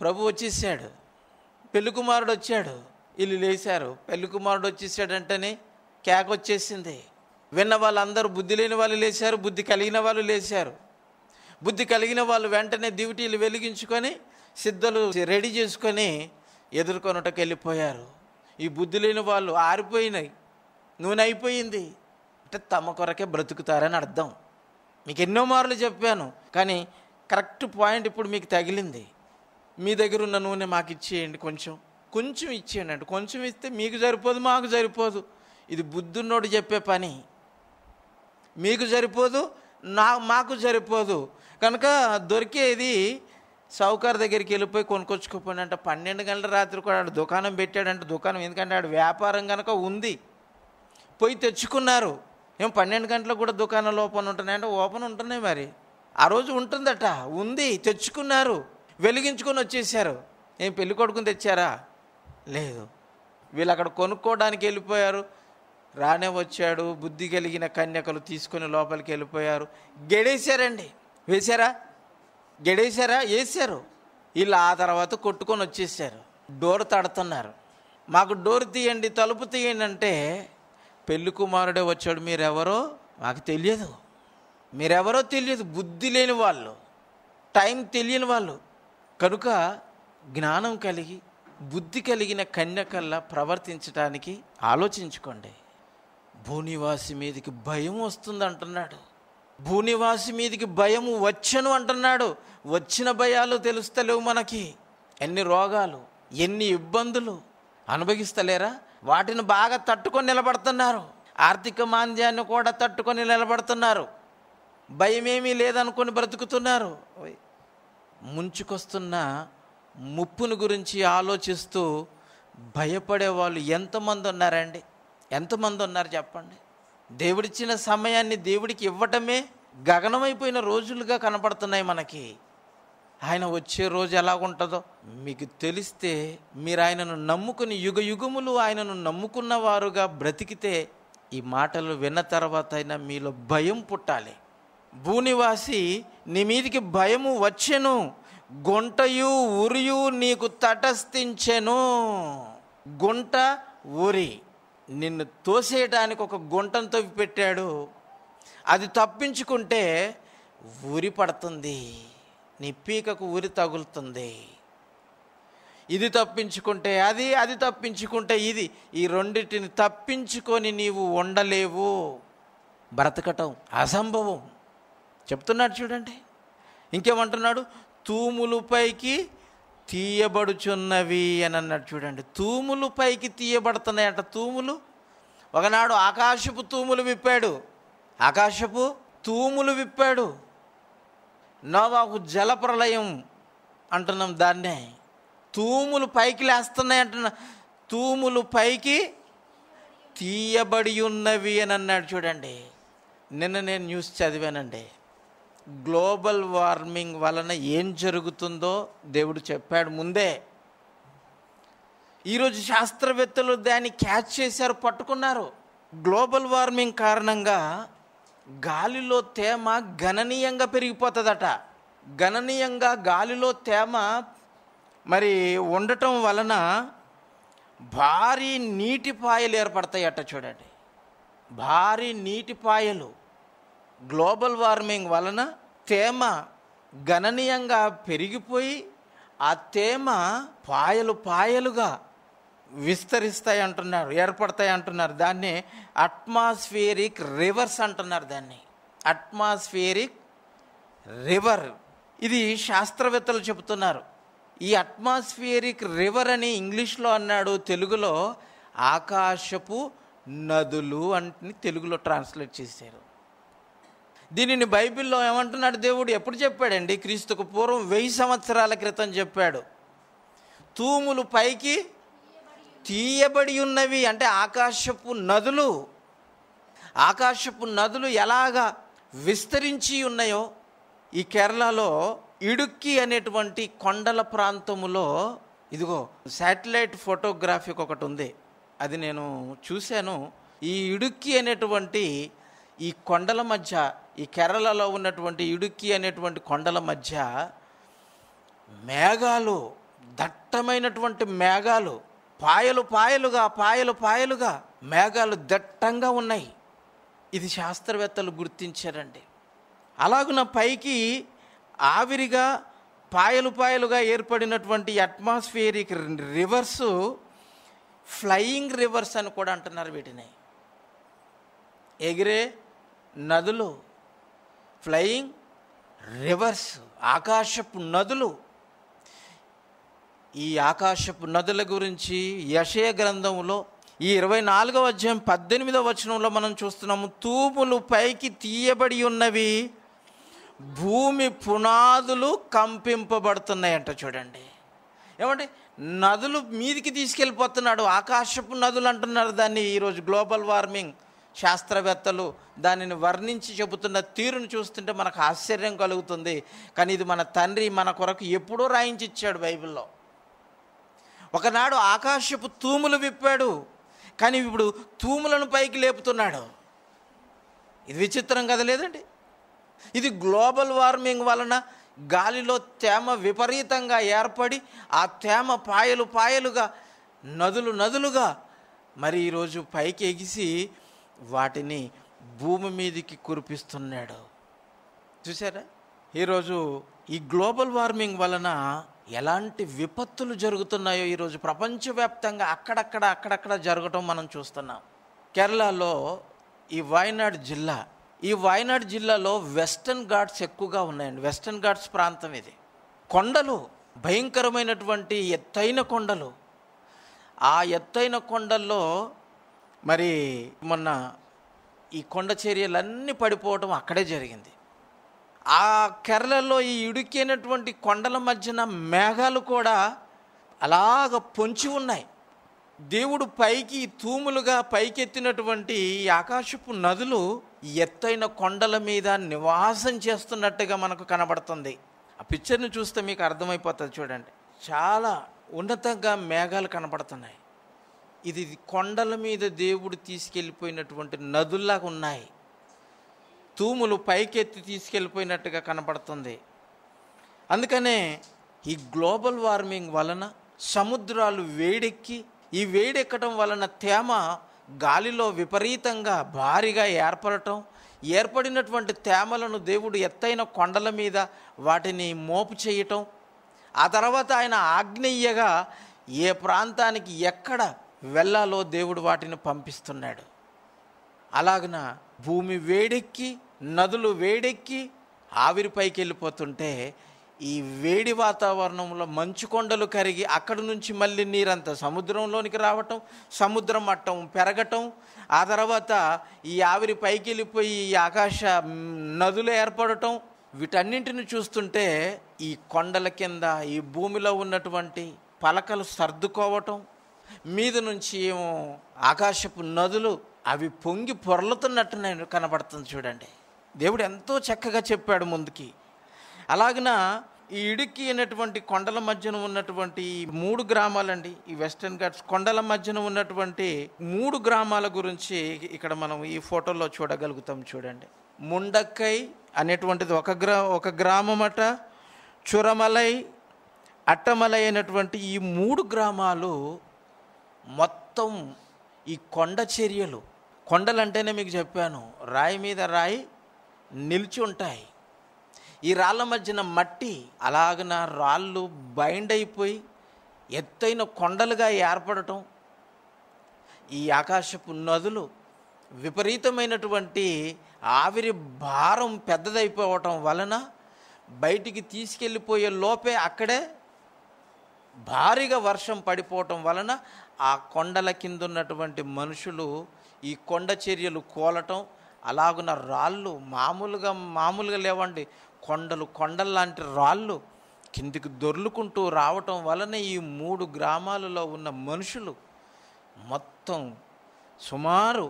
ప్రభు వచ్చేసాడు, పెళ్లి కుమారుడు వచ్చాడు, వీళ్ళు లేచారు. పెళ్లి కుమారుడు వచ్చేసాడంటేనే కేక వచ్చేసింది. విన్న వాళ్ళందరూ బుద్ధి లేని వాళ్ళు లేచారు, బుద్ధి కలిగిన వాళ్ళు లేచారు. బుద్ధి కలిగిన వాళ్ళు వెంటనే దివిటీలు వెలిగించుకొని సిద్ధలు రెడీ చేసుకొని ఎదుర్కొనటకు వెళ్ళిపోయారు. ఈ బుద్ధి లేని వాళ్ళు ఆరిపోయినాయి, నూనె అయిపోయింది అంటే తమ కొరకే బ్రతుకుతారని అర్థం. మీకు ఎన్నో మార్లు చెప్పాను, కానీ కరెక్ట్ పాయింట్ ఇప్పుడు మీకు తగిలింది. మీ దగ్గర ఉన్న నూనె మాకు ఇచ్చేయండి, కొంచెం ఇచ్చేయండి అంటే కొంచెం ఇస్తే మీకు సరిపోదు, మాకు సరిపోదు. ఇది బుద్ధున్నోడు చెప్పే పని. మీకు సరిపోదు, మాకు సరిపోదు. కనుక దొరికేది సౌకర్ దగ్గరికి వెళ్ళిపోయి కొనుక్కొచ్చుకోపోయిన అంటే 12 గంటల రాత్రి కూడా ఆడు దుకాణం పెట్టాడంటే, దుకాణం ఎందుకంటే ఆడు వ్యాపారం కనుక ఉంది, పోయి తెచ్చుకున్నారు. 12 గంటలకు కూడా దుకాణంలో ఓపెన్ ఉంటున్నాయంటే ఓపెన్ ఉంటున్నాయి. మరి ఆ రోజు ఉంటుందట, ఉంది, తెచ్చుకున్నారు, వెలిగించుకొని వచ్చేసారు. పెళ్లి కొడుకుని తెచ్చారా? లేదు. వీళ్ళు అక్కడ కొనుక్కోవడానికి వెళ్ళిపోయారు. రానే వచ్చాడు, బుద్ధి కలిగిన కన్యకలు తీసుకొని లోపలికి వెళ్ళిపోయారు. గెడేశారండి. వేశారు. వీళ్ళు ఆ తర్వాత కొట్టుకొని వచ్చేసారు. డోర్ తడుతున్నారు. మాకు డోర్ తీయండి, తలుపు తీయండి అంటే పెళ్లి కుమారుడే వచ్చాడు. మీరెవరో మాకు తెలియదు, బుద్ధి లేని వాళ్ళు, టైం తెలియని వాళ్ళు. కనుక జ్ఞానం కలిగి బుద్ధి కలిగిన కన్యకల్లా ప్రవర్తించడానికి ఆలోచించుకోండి. భూనివాసి మీదకి భయం వస్తుంది అంటున్నాడు. భూనివాసి మీదకి భయము వచ్చను అంటున్నాడు. వచ్చిన భయాలు తెలుస్తలేవు మనకి. ఎన్ని రోగాలు, ఎన్ని ఇబ్బందులు అనుభవిస్తలేరా? వాటిని బాగా తట్టుకొని నిలబడుతున్నారు. ఆర్థిక మాంద్యాన్ని కూడా తట్టుకొని నిలబడుతున్నారు. భయమేమీ లేదనుకొని బ్రతుకుతున్నారు. ముంచుకొస్తున్న ముప్పును గురించి ఆలోచిస్తూ భయపడే వాళ్ళు ఎంతమంది ఉన్నారండి? ఎంతమంది ఉన్నారు చెప్పండి? దేవుడిచ్చిన సమయాన్ని దేవుడికి ఇవ్వటమే గగనమైపోయిన రోజులుగా కనపడుతున్నాయి మనకి. ఆయన వచ్చే రోజు ఎలాగుంటుందో మీకు తెలిస్తే, మీరు ఆయనను నమ్ముకుని యుగయుగములు ఆయనను నమ్ముకున్న వారుగా బ్రతికితే, ఈ మాటలు విన్న తర్వాత అయినా మీలో భయం పుట్టాలి. భూనివాసి నీ మీదికి భయము వచ్చెను, గుంటయు ఉరియు నీకు తటస్థించెను. గుంట, ఉరి, నిన్ను తోసేయడానికి ఒక గుంటను తవ్వి పెట్టాడు. అది తప్పించుకుంటే ఉరి పడుతుంది, నీ పీకకు ఉరి తగులుతుంది. ఇది తప్పించుకుంటే అది తప్పించుకుంటే ఇది, ఈ రెండింటిని తప్పించుకొని నీవు ఉండలేవు. బ్రతకటం అసంభవం చెప్తున్నాడు చూడండి. ఇంకేమంటున్నాడు? తూములు పైకి తీయబడుచున్నవి అని అన్నాడు చూడండి. తూములు పైకి తీయబడుతున్నాయంట. తూములు, ఒకనాడు ఆకాశపు తూములు విప్పాడు. నోవాహు జలప్రలయం అంటున్నాం దాన్నే. తూములు పైకి లేస్తున్నాయి అంటున్నా. తూములు పైకి తీయబడి ఉన్నవి అని అన్నాడు చూడండి. నిన్న నేను న్యూస్ చదివానండి. గ్లోబల్ వార్మింగ్ వలన ఏం జరుగుతుందో దేవుడు చెప్పాడు ముందే. ఈరోజు శాస్త్రవేత్తలు దాన్ని క్యాచ్ చేశారు, పట్టుకున్నారు. గ్లోబల్ వార్మింగ్ కారణంగా గాలిలో తేమ గణనీయంగా పెరిగిపోతుందట. గణనీయంగా గాలిలో తేమ మరి ఉండటం వలన భారీ నీటి పాయలు ఏర్పడతాయట చూడండి. భారీ నీటి పాయలు గ్లోబల్ వార్మింగ్ వలన తేమ గణనీయంగా పెరిగిపోయి ఆ తేమ పాయలు పాయలుగా విస్తరిస్తాయి అంటున్నారు, ఏర్పడతాయి అంటున్నారు. దాన్ని అట్మాస్ఫియరిక్ రివర్స్ అంటున్నారు. దాన్ని అట్మాస్ఫియరిక్ రివర్. ఇది శాస్త్రవేత్తలు చెబుతున్నారు. ఈ అట్మాస్ఫియరిక్ రివర్ అని ఇంగ్లీష్లో అన్నాడు, తెలుగులో ఆకాశపు నదులు అని తెలుగులో ట్రాన్స్లేట్ చేశారు. దీనిని బైబిల్లో ఏమంటున్నాడు దేవుడు? ఎప్పుడు చెప్పాడండి? క్రీస్తుకు పూర్వం 1000 సంవత్సరాల క్రితం చెప్పాడు. తూములు పైకి తీయబడి ఉన్నవి అంటే ఆకాశపు నదులు. ఆకాశపు నదులు ఎలాగా విస్తరించి ఉన్నాయో, ఈ కేరళలో ఇడుక్కి అనేటువంటి కొండల ప్రాంతములో, ఇదిగో శాటిలైట్ ఫోటోగ్రఫీకి ఒకటి ఉంది, అది నేను చూశాను. ఈ ఇడుక్కి అనేటువంటి ఈ కొండల మధ్య, ఈ కేరళలో ఉన్నటువంటి ఇడుక్కి అనేటువంటి కొండల మధ్య మేఘాలు, దట్టమైనటువంటి మేఘాలు, పాయలు పాయలుగా మేఘాలు దట్టంగా ఉన్నాయి. ఇది శాస్త్రవేత్తలు గుర్తించారండి. అలాగున పైకి ఆవిరిగా పాయలుగా ఏర్పడినటువంటి అట్మాస్ఫియరిక్ రివర్స్ ఫ్లయింగ్ రివర్స్ అని కూడా అంటున్నారు. వీటిని ఎగిరే నదులు, ఫ్లయింగ్ రివర్స్, ఆకాశపు నదులు. ఈ ఆకాశపు నదుల గురించి యెషయా గ్రంథంలో ఈ 24వ అధ్యాయం 18వ వచనంలో మనం చూస్తున్నాము. తూములు పైకి తీయబడి ఉన్నవి, భూమి పునాదులు కంపింపబడుతున్నాయంట. చూడండి, ఏమంటే నదులు మీదికి తీసుకెళ్ళిపోతున్నాడు. ఆకాశపు నదులు అంటున్నారు దాన్ని. ఈరోజు గ్లోబల్ వార్మింగ్ శాస్త్రవేత్తలు దానిని వర్ణించి చెబుతున్న తీరును చూస్తుంటే మనకు ఆశ్చర్యం కలుగుతుంది. కానీ ఇది మన తండ్రి మన కొరకు ఎప్పుడో రాయించి ఇచ్చాడు బైబిల్లో. ఒకనాడు ఆకాశపు తూములు విప్పాడు, కానీ ఇప్పుడు తూములను పైకి లేపుతున్నాడు. ఇది విచిత్రం కదా లేదండి? ఇది గ్లోబల్ వార్మింగ్ వలన గాలిలో తేమ విపరీతంగా ఏర్పడి ఆ తేమ పాయలుగా నదులుగా మరి ఈరోజు పైకి ఎగిసి వాటిని భూమి మీదకి కురిపిస్తున్నాడు. చూసారా? ఈరోజు ఈ గ్లోబల్ వార్మింగ్ వలన ఎలాంటి విపత్తులు జరుగుతున్నాయో ఈరోజు ప్రపంచవ్యాప్తంగా అక్కడక్కడ జరగటం మనం చూస్తున్నాం. కేరళలో ఈ వాయనాడ్ జిల్లాలో వెస్టర్న్ ఘాట్స్ ఎక్కువగా ఉన్నాయండి. వెస్టర్న్ ఘాట్స్ ప్రాంతం ఇది. కొండలు, భయంకరమైనటువంటి ఎత్తైన కొండలు. ఆ ఎత్తైన కొండల్లో మరి మొన్న ఈ కొండ చర్యలన్నీ పడిపోవటం అక్కడే జరిగింది. ఆ కేరళలో ఈ ఇడుకైనటువంటి కొండల మధ్యన మేఘాలు కూడా అలాగ పొంచి ఉన్నాయి. దేవుడు పైకి తూములుగా పైకెత్తినటువంటి ఈ ఆకాశపు నదులు ఎత్తైన కొండల మీద నివాసం చేస్తున్నట్టుగా మనకు కనబడుతుంది. ఆ పిక్చర్ని చూస్తే మీకు అర్థమైపోతుంది. చూడండి, చాలా ఉన్నతంగా మేఘాలు కనబడుతున్నాయి. ఇది కొండల మీద దేవుడు తీసుకెళ్ళిపోయినటువంటి నదుల్లాగా ఉన్నాయి. తూములు పైకెత్తి తీసుకెళ్ళిపోయినట్టుగా కనపడుతుంది. అందుకనే ఈ గ్లోబల్ వార్మింగ్ వలన సముద్రాలు వేడెక్కి, ఈ వేడెక్కడం వలన తేమ గాలిలో విపరీతంగా భారీగా ఏర్పడినటువంటి తేమలను దేవుడు ఎత్తైన కొండల మీద వాటిని మోపు చేయటం, ఆ తర్వాత ఆయన ఆజ్ఞయ్యగా ఏ ప్రాంతానికి ఎక్కడ వెళ్ళాలో దేవుడు వాటిని పంపిస్తున్నాడు. అలాగన భూమి వేడెక్కి, నదులు వేడెక్కి ఆవిరిపైకి వెళ్ళిపోతుంటే ఈ వేడి వాతావరణంలో మంచు కొండలు కరిగి అక్కడి నుంచి మళ్ళీ నీరంతా సముద్రంలోనికి రావటం, సముద్ర మట్టం పెరగటం, ఆ తర్వాత ఈ ఆవిరి పైకి వెళ్ళిపోయి ఈ ఆకాశ నదులు ఏర్పడటం, వీటన్నింటిని చూస్తుంటే ఈ కొండల కింద ఈ భూమిలో ఉన్నటువంటి పలకలు సర్దుకోవటం, మీద నుంచి ఏమో ఆకాశపు నదులు అవి పొంగి పొర్లుతున్నట్టు నేను కనబడుతుంది. చూడండి, దేవుడు ఎంతో చక్కగా చెప్పాడు ముందుకి. అలాగన ఈ ఇడుక్కి అనేటువంటి కొండల మధ్యన ఉన్నటువంటి 3 గ్రామాలండి, ఈ వెస్టర్న్ ఘాట్స్ కొండల మధ్యన ఉన్నటువంటి 3 గ్రామాల గురించి ఇక్కడ మనం ఈ ఫోటోలో చూడగలుగుతాం. చూడండి, ముండక్కై అనేటువంటిది ఒక గ్రామం అట, చురమలై, అట్టమలై అనేటువంటి ఈ 3 గ్రామాలు మొత్తం ఈ కొండ చర్యలు, కొండలంటేనే మీకు చెప్పాను, రాయి మీద రాయి నిలిచి ఉంటాయి. ఈ రాళ్ళ మధ్యన మట్టి, అలాగన రాళ్ళు బైండ్ అయిపోయి ఎత్తైన కొండలుగా ఏర్పడటం, ఈ ఆకాశపు నదులు విపరీతమైనటువంటి ఆవిరి భారం పెద్దదైపోవటం వలన బయటికి తీసుకెళ్ళిపోయే లోపే అక్కడే భారీగా వర్షం పడిపోవటం వలన ఆ కొండల కింద ఉన్నటువంటి మనుషులు ఈ కొండ చర్యలు కూలటం, అలాగున్న రాళ్ళు మామూలుగా లేవండి, కొండల్లాంటి రాళ్ళు కిందికి దొర్లుకుంటూ రావటం వలన ఈ 3 గ్రామాలలో ఉన్న మనుషులు మొత్తం సుమారు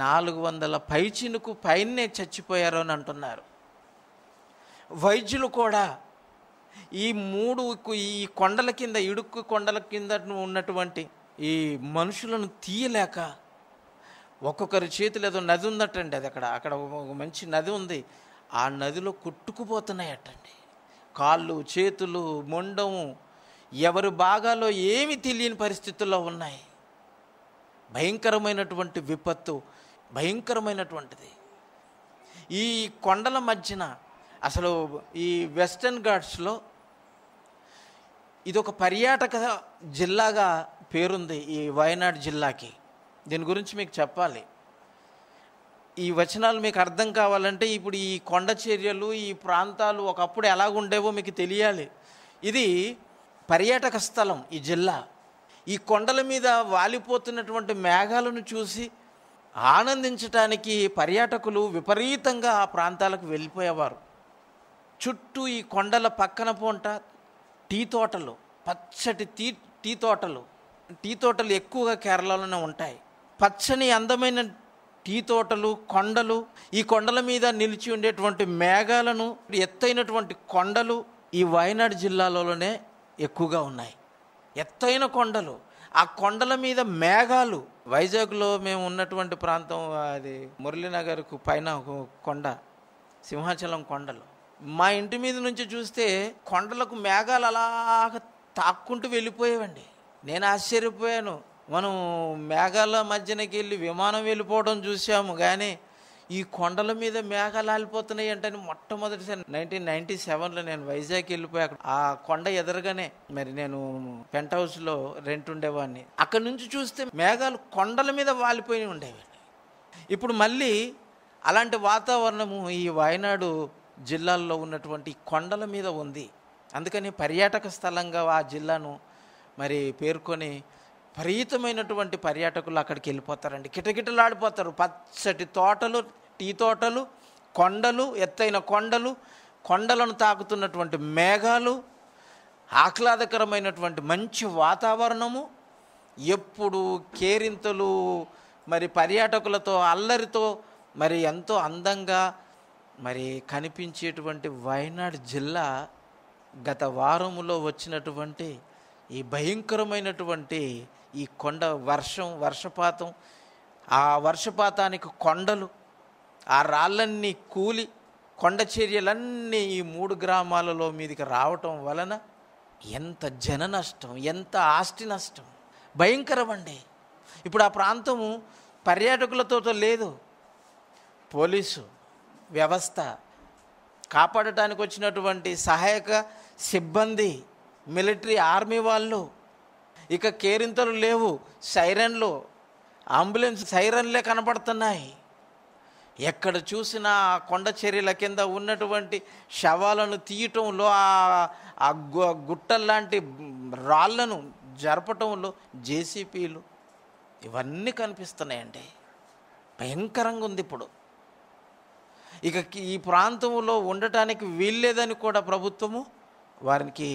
400 పైచినుకు పైనే చచ్చిపోయారు అని అంటున్నారు. వైద్యులు కూడా ఈ కొండల కింద, ఇడుక్కు కొండల కింద ఉన్నటువంటి ఈ మనుషులను తీయలేక ఒక్కొక్కరి చేతులు, ఏదో నది ఉందటండి, అది అక్కడ ఒక మంచి నది ఉంది, ఆ నదిలో కొట్టుకుపోతున్నాయటండి. కాళ్ళు చేతులు మొండము, ఎవరి భాగాలో ఏమి తెలియని పరిస్థితుల్లో ఉన్నాయి. భయంకరమైనటువంటి విపత్తు, భయంకరమైనటువంటిది. ఈ కొండల మధ్యన అసలు ఈ వెస్టర్న్ ఘాట్స్లో ఇదొక పర్యాటక జిల్లాగా పేరుంది ఈ వయనాడ్ జిల్లాకి. దీని గురించి మీకు చెప్పాలి. ఈ వచనాలు మీకు అర్థం కావాలంటే ఇప్పుడు ఈ కొండ చర్యలు, ఈ ప్రాంతాలు ఒకప్పుడు ఎలాగుండేవో మీకు తెలియాలి. ఇది పర్యాటక స్థలం ఈ జిల్లా. ఈ కొండల మీద వాలిపోతున్నటువంటి మేఘాలను చూసి ఆనందించటానికి పర్యాటకులు విపరీతంగా ఆ ప్రాంతాలకు వెళ్ళిపోయేవారు. చుట్టూ ఈ కొండల పక్కన పొంట టీ తోటలు, పచ్చటి టీ తోటలు ఎక్కువగా కేరళలోనే ఉంటాయి. పచ్చని అందమైన టీ తోటలు, కొండలు, ఈ కొండల మీద నిలిచి ఉండేటువంటి మేఘాలను, ఎత్తైనటువంటి కొండలు ఈ వయనాడ్ జిల్లాలోనే ఎక్కువగా ఉన్నాయి. ఎత్తైన కొండలు, ఆ కొండల మీద మేఘాలు. వైజాగ్లో మేము ఉన్నటువంటి ప్రాంతం అది మురళీనగర్కు పైన కొండ, సింహాచలం కొండలు. మా ఇంటి మీద నుంచి చూస్తే కొండలకు మేఘాలు అలాగ తాక్కుంటూ వెళ్ళిపోయేవండి. నేను ఆశ్చర్యపోయాను. మనం మేఘాల మధ్యనకి వెళ్ళి విమానం వెళ్ళిపోవడం చూసాము, కానీ ఈ కొండల మీద మేఘాలు ఆలిపోతున్నాయి అంటే మొట్టమొదటిసారి 1997లో నేను వైజాగ్ వెళ్ళిపోయా. ఆ కొండ ఎదురుగానే మరి నేను పెంట్ హౌస్లో రెంట్ ఉండేవాడిని. అక్కడి నుంచి చూస్తే మేఘాలు కొండల మీద వాలిపోయి ఉండేవండి. ఇప్పుడు మళ్ళీ అలాంటి వాతావరణము ఈ వయనాడు జిల్లాల్లో ఉన్నటువంటి కొండల మీద ఉంది. అందుకని పర్యాటక స్థలంగా ఆ జిల్లాను మరి పేర్కొని విపరీతమైనటువంటి పర్యాటకులు అక్కడికి వెళ్ళిపోతారండి. కిటకిటలాడిపోతారు. పచ్చటి తోటలు, టీ తోటలు, కొండలు, ఎత్తైన కొండలను తాకుతున్నటువంటి మేఘాలు, ఆహ్లాదకరమైనటువంటి మంచి వాతావరణము, ఎప్పుడు కేరింతలు, మరి పర్యాటకులతో అల్లరితో మరి ఎంతో అందంగా మరి కనిపించేటువంటి వయనాడ్ జిల్లా గత వారములో వచ్చినటువంటి ఈ భయంకరమైనటువంటి ఈ కొండ వర్షపాతం, ఆ వర్షపాతానికి కొండలు, ఆ రాళ్ళన్నీ కూలి కొండ చర్యలన్నీ ఈ 3 గ్రామాలలో మీదకి రావటం వలన ఎంత జన నష్టం, ఎంత ఆస్తి నష్టం, భయంకరమండి. ఇప్పుడు ఆ ప్రాంతము పర్యాటకులతో లేదు. పోలీసు వ్యవస్థ, కాపాడటానికి వచ్చినటువంటి సహాయక సిబ్బంది, మిలిటరీ ఆర్మీ వాళ్ళు, ఇక కేరింతలు లేవు, సైరన్లు, అంబులెన్స్ సైరన్లే కనపడుతున్నాయి. ఎక్కడ చూసినా ఆ కొండ చర్యల కింద ఉన్నటువంటి శవాలను తీయటంలో, ఆ గుట్టల్లాంటి రాళ్లను జరపటంలో జేసీపీలు ఇవన్నీ కనిపిస్తున్నాయండి. భయంకరంగా ఉంది. ఇప్పుడు ఇక ఈ ప్రాంతంలో ఉండటానికి వీల్లేదని కూడా ప్రభుత్వము వారికి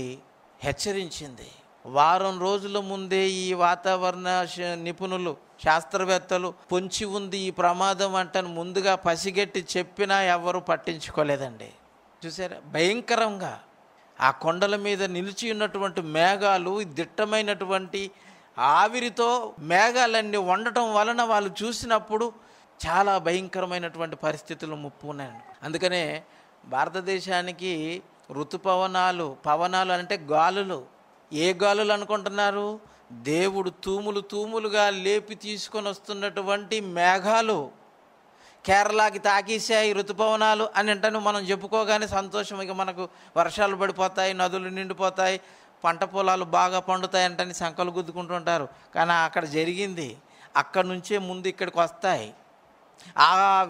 హెచ్చరించింది. వారం రోజుల ముందే ఈ వాతావరణ నిపుణులు, శాస్త్రవేత్తలు పొంచి ఉంది ఈ ప్రమాదం అంటని ముందుగా పసిగట్టి చెప్పినా ఎవరు పట్టించుకోలేదండి. చూసారా, భయంకరంగా ఆ కొండల మీద నిలిచి ఉన్నటువంటి మేఘాలు, దిట్టమైనటువంటి ఆవిరితో మేఘాలన్నీ ఉండటం వలన వాళ్ళు చూసినప్పుడు చాలా భయంకరమైనటువంటి పరిస్థితులు ముప్పు ఉన్నాయి. అందుకనే భారతదేశానికి పవనాలు అంటే గాలులు. ఏ గాలులు అనుకుంటున్నారు? దేవుడు తూములు తూములుగా లేపి తీసుకొని వస్తున్నటువంటి మేఘాలు కేరళకి తాకేసాయి ఋతుపవనాలు అని అంటాను మనం చెప్పుకోగానే సంతోషం. ఇక మనకు వర్షాలు పడిపోతాయి, నదులు నిండిపోతాయి, పంట పొలాలు బాగా పండుతాయి అంటని సంకలు గుద్దుకుంటుంటారు. కానీ అక్కడ జరిగింది అక్కడ నుంచే ముందు ఇక్కడికి వస్తాయి. ఆ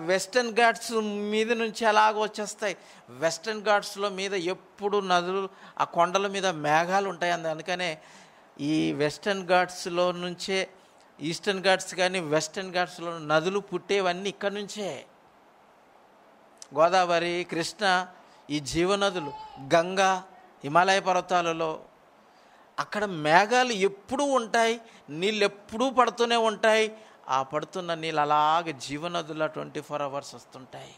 వెస్టర్న్ ఘాట్స్ మీద నుంచి అలాగ వచ్చేస్తాయి. వెస్టర్న్ ఘాట్స్లో మీద ఎప్పుడు నదులు, ఆ కొండల మీద మేఘాలు ఉంటాయి. అందుకనే ఈ వెస్టర్న్ ఘాట్స్లో నుంచే ఈస్టర్న్ ఘాట్స్ కానీ వెస్టర్న్ ఘాట్స్లో నదులు పుట్టేవన్నీ ఇక్కడ నుంచే. గోదావరి, కృష్ణ, ఈ జీవనదులు, గంగా, హిమాలయ పర్వతాలలో అక్కడ మేఘాలు ఎప్పుడూ ఉంటాయి, నీళ్ళు ఎప్పుడూ పడుతూనే ఉంటాయి. ఆ పడుతున్న నీళ్ళు అలాగే జీవనదుల 24 hours వస్తుంటాయి.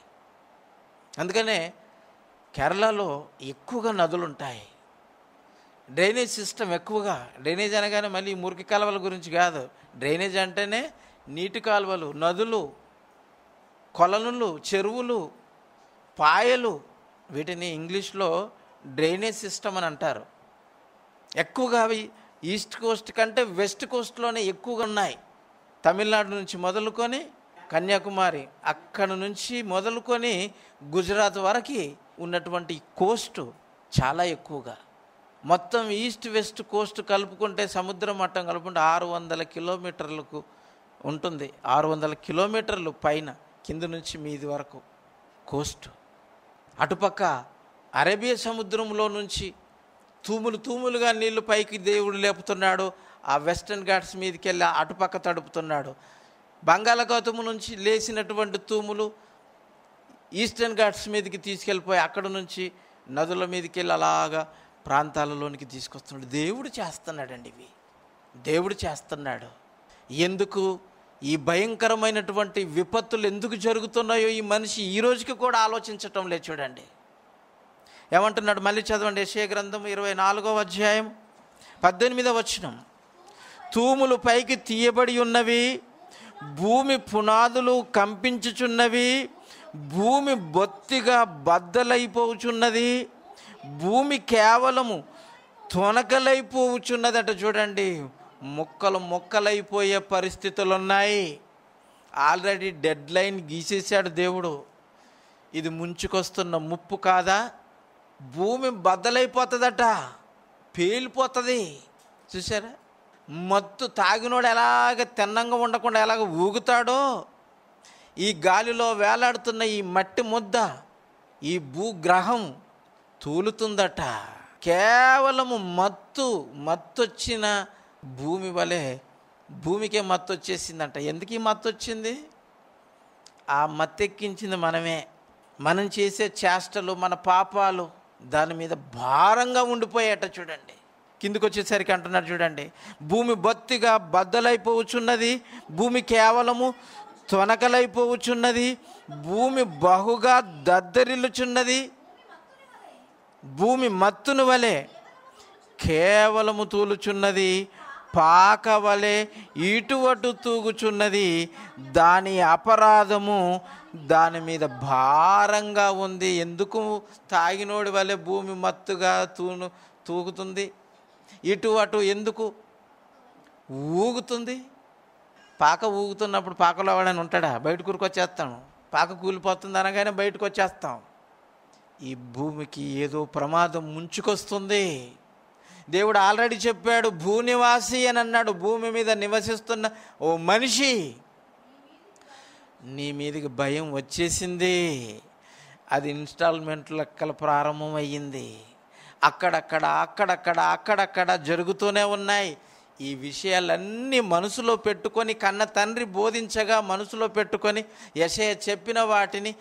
అందుకనే కేరళలో ఎక్కువగా నదులు ఉంటాయి. డ్రైనేజ్ సిస్టమ్ ఎక్కువగా. డ్రైనేజ్ అనగానే మళ్ళీ మురికి కాలువల గురించి కాదు. డ్రైనేజ్ అంటేనే నీటి కాలువలు, నదులు, కొలనులు, చెరువులు, పాయలు, వీటిని ఇంగ్లీష్లో డ్రైనేజ్ సిస్టమ్ అని అంటారు. ఎక్కువగా అవి ఈస్ట్ కోస్ట్ కంటే వెస్ట్ కోస్ట్లోనే ఎక్కువగా ఉన్నాయి. తమిళనాడు నుంచి మొదలుకొని కన్యాకుమారి, అక్కడి నుంచి మొదలుకొని గుజరాత్ వరకు ఉన్నటువంటి కోస్టు చాలా ఎక్కువగా. మొత్తం ఈస్ట్ వెస్ట్ కోస్ట్ కలుపుకుంటే, సముద్ర మట్టం కలుపుకుంటే 600 కిలోమీటర్లకు ఉంటుంది. 600 కిలోమీటర్లు పైన కింద నుంచి మీది వరకు కోస్ట్. అటుపక్క అరేబియా సముద్రంలో నుంచి తూములు తూములుగా నీళ్లు పైకి దేవుడు లేపుతున్నాడు. ఆ వెస్టర్న్ ఘాట్స్ మీదకి వెళ్ళి అటుపక్క తడుపుతున్నాడు. బంగాళాఖాతము నుంచి లేచినటువంటి తూములు ఈస్టర్న్ ఘాట్స్ మీదకి తీసుకెళ్ళిపోయి అక్కడ నుంచి నదుల మీదకి వెళ్ళి అలాగా ప్రాంతాలలోనికి తీసుకొస్తున్నాడు. దేవుడు చేస్తున్నాడండి ఇవి. దేవుడు చేస్తున్నాడు. ఎందుకు ఈ భయంకరమైనటువంటి విపత్తులు ఎందుకు జరుగుతున్నాయో ఈ మనిషి ఈ రోజుకి కూడా ఆలోచించటం లేదు. చూడండి ఏమంటున్నాడు, మళ్ళీ చదవండి. యెషయా గ్రంథం 24వ అధ్యాయం 18వ వచనం. తూములు పైకి తీయబడి ఉన్నవి, భూమి పునాదులు కంపించుచున్నవి, భూమి బొత్తిగా బద్దలైపోచున్నది, భూమి కేవలము తొనకలైపోవచ్చున్నదట. చూడండి, మొక్కలు మొక్కలైపోయే పరిస్థితులు ఉన్నాయి. ఆల్రెడీ డెడ్ లైన్ గీసేశాడు దేవుడు. ఇది ముంచుకొస్తున్న ముప్పు కాదా? భూమి బద్దలైపోతుందట, పేలిపోతుంది. చూసారా, మత్తు తాగినోడు ఎలాగ తిన్నంగా ఉండకుండా ఎలాగ ఊగుతాడో, ఈ గాలిలో వేలాడుతున్న ఈ మట్టి ముద్ద, ఈ భూగ్రహం తూలుతుందట. కేవలము మత్తొచ్చిన భూమి వలె భూమికే మత్తు వచ్చేసిందంట. ఎందుకు ఈ మత్తు వచ్చింది? ఆ మత్తెక్కించింది మనమే. మనం చేసే చేష్టలు, మన పాపాలు దాని మీద భారంగా ఉండిపోయేట. చూడండి కిందకు వచ్చేసరికి అంటున్నారు చూడండి, భూమి బొత్తిగా బద్దలైపోవచ్చున్నది, భూమి కేవలము తొనకలైపోవచ్చున్నది, భూమి బహుగా దద్దరిల్లుచున్నది, భూమి మత్తును వలె కేవలము తూలుచున్నది, పాక వలె ఇటువటు తూగుచున్నది, దాని అపరాధము దాని మీద భారంగా ఉంది. ఎందుకు తాగినోడి వలె భూమి మత్తుగా తూగుతుంది? ఇటు అటు ఎందుకు ఊగుతుంది? పాక ఊగుతున్నప్పుడు పాకలో ఎవడని ఉంటాడా? బయటకు వచ్చేస్తాను. పాక కూలిపోతుంది అనగానే బయటకు వచ్చేస్తాం. ఈ భూమికి ఏదో ప్రమాదం ముంచుకొస్తుంది. దేవుడు ఆల్రెడీ చెప్పాడు, భూనివాసి అని అన్నాడు. భూమి మీద నివసిస్తున్న ఓ మనిషి, నీ మీదకి భయం వచ్చేసింది. అది ఇన్స్టాల్మెంట్ లెక్కల ప్రారంభం అయ్యింది. అక్కడక్కడ జరుగుతూనే ఉన్నాయి. ఈ విషయాలన్నీ మనసులో పెట్టుకొని, కన్న తండ్రి బోధించగా మనసులో పెట్టుకొని యెషయా చెప్పిన వాటిని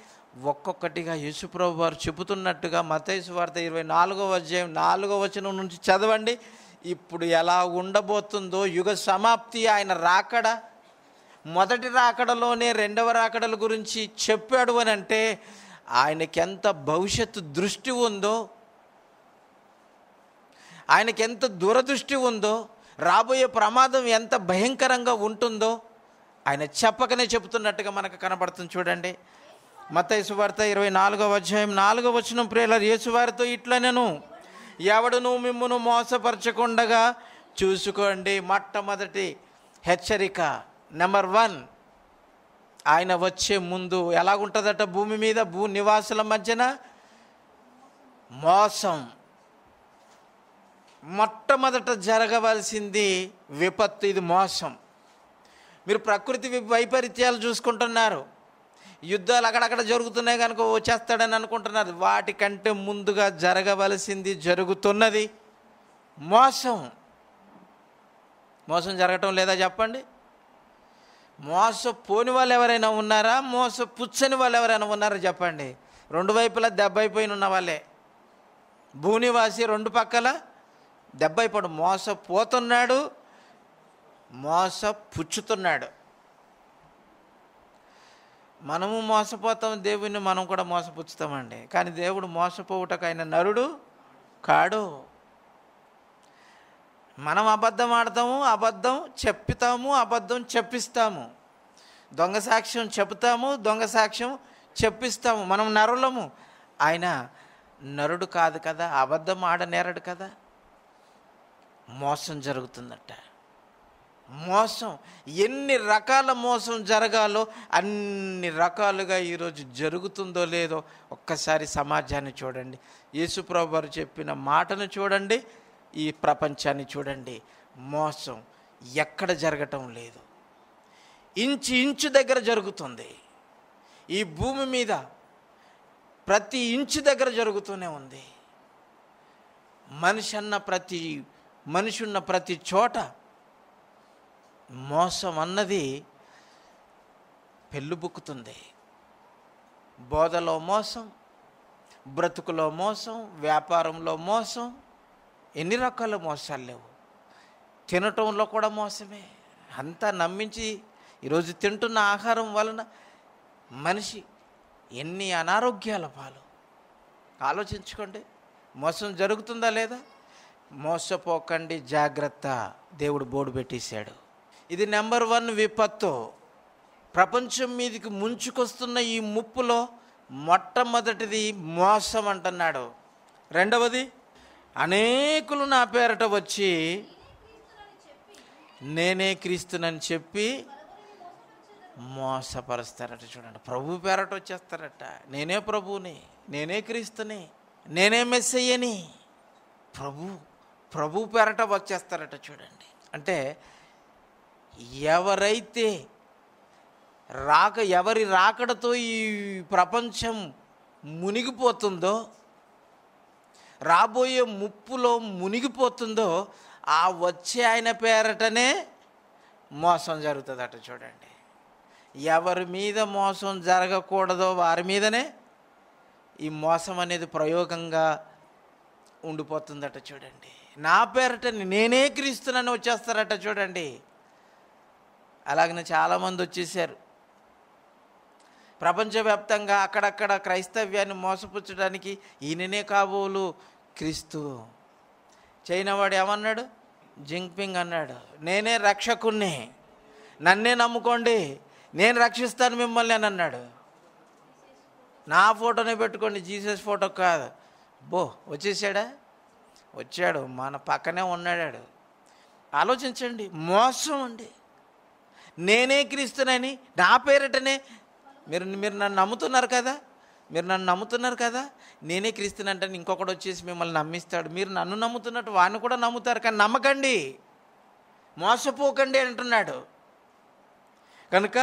ఒక్కొక్కటిగా యేసుప్రభు వారు చెబుతున్నట్టుగా మత్తయి సువార్త 24వ అధ్యాయం 4వ వచనం నుంచి చదవండి. ఇప్పుడు ఎలా ఉండబోతుందో యుగ సమాప్తి, ఆయన రాకడ, మొదటి రాకడలోనే రెండవ రాకడల గురించి చెప్పాడు అని అంటే ఆయనకి ఎంత భవిష్యత్తు దృష్టి ఉందో, ఆయనకి ఎంత దూరదృష్టి ఉందో, రాబోయే ప్రమాదం ఎంత భయంకరంగా ఉంటుందో ఆయన చెప్పకనే చెబుతున్నట్టుగా మనకు కనబడుతుంది. చూడండి మత్తయి సువార్త 24వ అధ్యాయం 4వ వచనం. ప్రియులారా, యేసు వారితో ఇట్లా, నేను ఎవడును మిమ్మును మోసపరచకుండగా చూసుకోండి, మొట్టమొదటి హెచ్చరిక నెంబర్ 1, ఆయన వచ్చే ముందు ఎలాగుంటుందట? భూమి మీద భూ నివాసుల మధ్యన మోసం. మొట్టమొదట జరగవలసింది విపత్తు, ఇది మోసం. మీరు ప్రకృతి వైపరీత్యాలు చూసుకుంటున్నారు, యుద్ధాలు అక్కడక్కడ జరుగుతున్నాయి కనుక వచ్చేస్తాడని అనుకుంటున్నారు. వాటికంటే ముందుగా జరగవలసింది జరుగుతున్నది మోసం. మోసం జరగటం లేదా చెప్పండి? మోసపోని వాళ్ళు ఎవరైనా ఉన్నారా? మోసపుచ్చని వాళ్ళు ఎవరైనా ఉన్నారా చెప్పండి? రెండు వైపులా దెబ్బైపోయిన ఉన్న వాళ్ళే. భూనివాసి రెండు పక్కల దెబ్బైపోడు. మోసపోతున్నాడు, మోసపుచ్చుతున్నాడు. మనము మోసపోతాం, దేవుణ్ణి మనం కూడా మోసపుచ్చుతామండి. కానీ దేవుడు మోసపోవుటకు ఆయన నరుడు కాడు. మనం అబద్ధం ఆడతాము, అబద్ధం చెప్తాము, అబద్ధం చెప్పిస్తాము. దొంగ సాక్ష్యం చెప్తాము, దొంగ సాక్ష్యం చెప్పిస్తాము. మనం నరులము, ఆయన నరుడు కాదు కదా, అబద్ధం ఆడనేరడు కదా. మోసం జరుగుతుందట. మోసం, ఎన్ని రకాల మోసం జరగాలో అన్ని రకాలుగా ఈరోజు జరుగుతుందో లేదో ఒక్కసారి సమాజాన్ని చూడండి, యేసుప్రభు వారు చెప్పిన మాటను చూడండి, ఈ ప్రపంచాన్ని చూడండి. మోసం ఎక్కడ జరగటం లేదు, ఇంచు ఇంచు దగ్గర జరుగుతుంది. ఈ భూమి మీద ప్రతి ఇంచు దగ్గర జరుగుతూనే ఉంది. మనిషి ఉన్న ప్రతి చోట మోసం అన్నది పెళ్ళుబుక్కుతుంది. బోధలో మోసం, బ్రతుకులో మోసం, వ్యాపారంలో మోసం, ఎన్ని రకాల మోసాలు లేవు. తినటంలో కూడా మోసమే. అంతా నమ్మించి ఈరోజు తింటున్న ఆహారం వలన మనిషి ఎన్ని అనారోగ్యాల పాలు. ఆలోచించుకోండి, మోసం జరుగుతుందా లేదా? మోసపోకండి, జాగ్రత్త, దేవుడు బోర్డు పెట్టేశాడు. ఇది నెంబర్ 1 విపత్తు. ప్రపంచం మీదకి ముంచుకొస్తున్న ఈ ముప్పులో మొట్టమొదటిది మోసం అంటున్నాడు. రెండవది, అనేకులు నా పేరట వచ్చి నేనే క్రీస్తునని చెప్పి మోసపరుస్తారట. చూడండి, ప్రభు పేరట వచ్చేస్తారట. నేనే ప్రభువుని, నేనే క్రీస్తుని, నేనే మెస్సయ్యని ప్రభు పేరట వచ్చేస్తారట. చూడండి, అంటే ఎవరైతే ఎవరి రాకడతో ఈ ప్రపంచం మునిగిపోతుందో, రాబోయే ముప్పులో మునిగిపోతుందో, ఆ వచ్చే ఆయన పేరటనే మోసం జరుగుతుందట. చూడండి, ఎవరి మీద మోసం జరగకూడదో వారి మీదనే ఈ మోసం అనేది ప్రయోగంగా ఉండిపోతుందట. చూడండి, నా పేరట నేనే క్రీస్తునని వచ్చేస్తారట. చూడండి, అలాగనే చాలామంది వచ్చేసారు. ప్రపంచవ్యాప్తంగా అక్కడక్కడ క్రైస్తవ్యాన్ని మోసపుచ్చడానికి ఈయననే కాబోలు క్రీస్తు. చైనా వాడు ఏమన్నాడు? జింగ్పింగ్ అన్నాడు, నేనే రక్షకుణ్ణి, నన్నే నమ్ముకోండి, నేను రక్షిస్తాను మిమ్మల్ని అని అన్నాడు. నా ఫోటోనే పెట్టుకోండి, జీసస్ ఫోటో కాదు. వచ్చేసాడా? వచ్చాడు, మన పక్కనే ఉన్నాడు. ఆలోచించండి, మోసం అండి. నేనే క్రీస్తునని నా పేరటనే మీరు నన్ను నమ్ముతున్నారు కదా, నేనే క్రీస్తునంటే ఇంకొకటి వచ్చేసి మిమ్మల్ని నమ్మిస్తాడు. మీరు నన్ను నమ్ముతున్నట్టు వాడిని కూడా నమ్ముతారు, కానీ నమ్మకండి, మోసపోకండి అంటున్నాడు. కనుక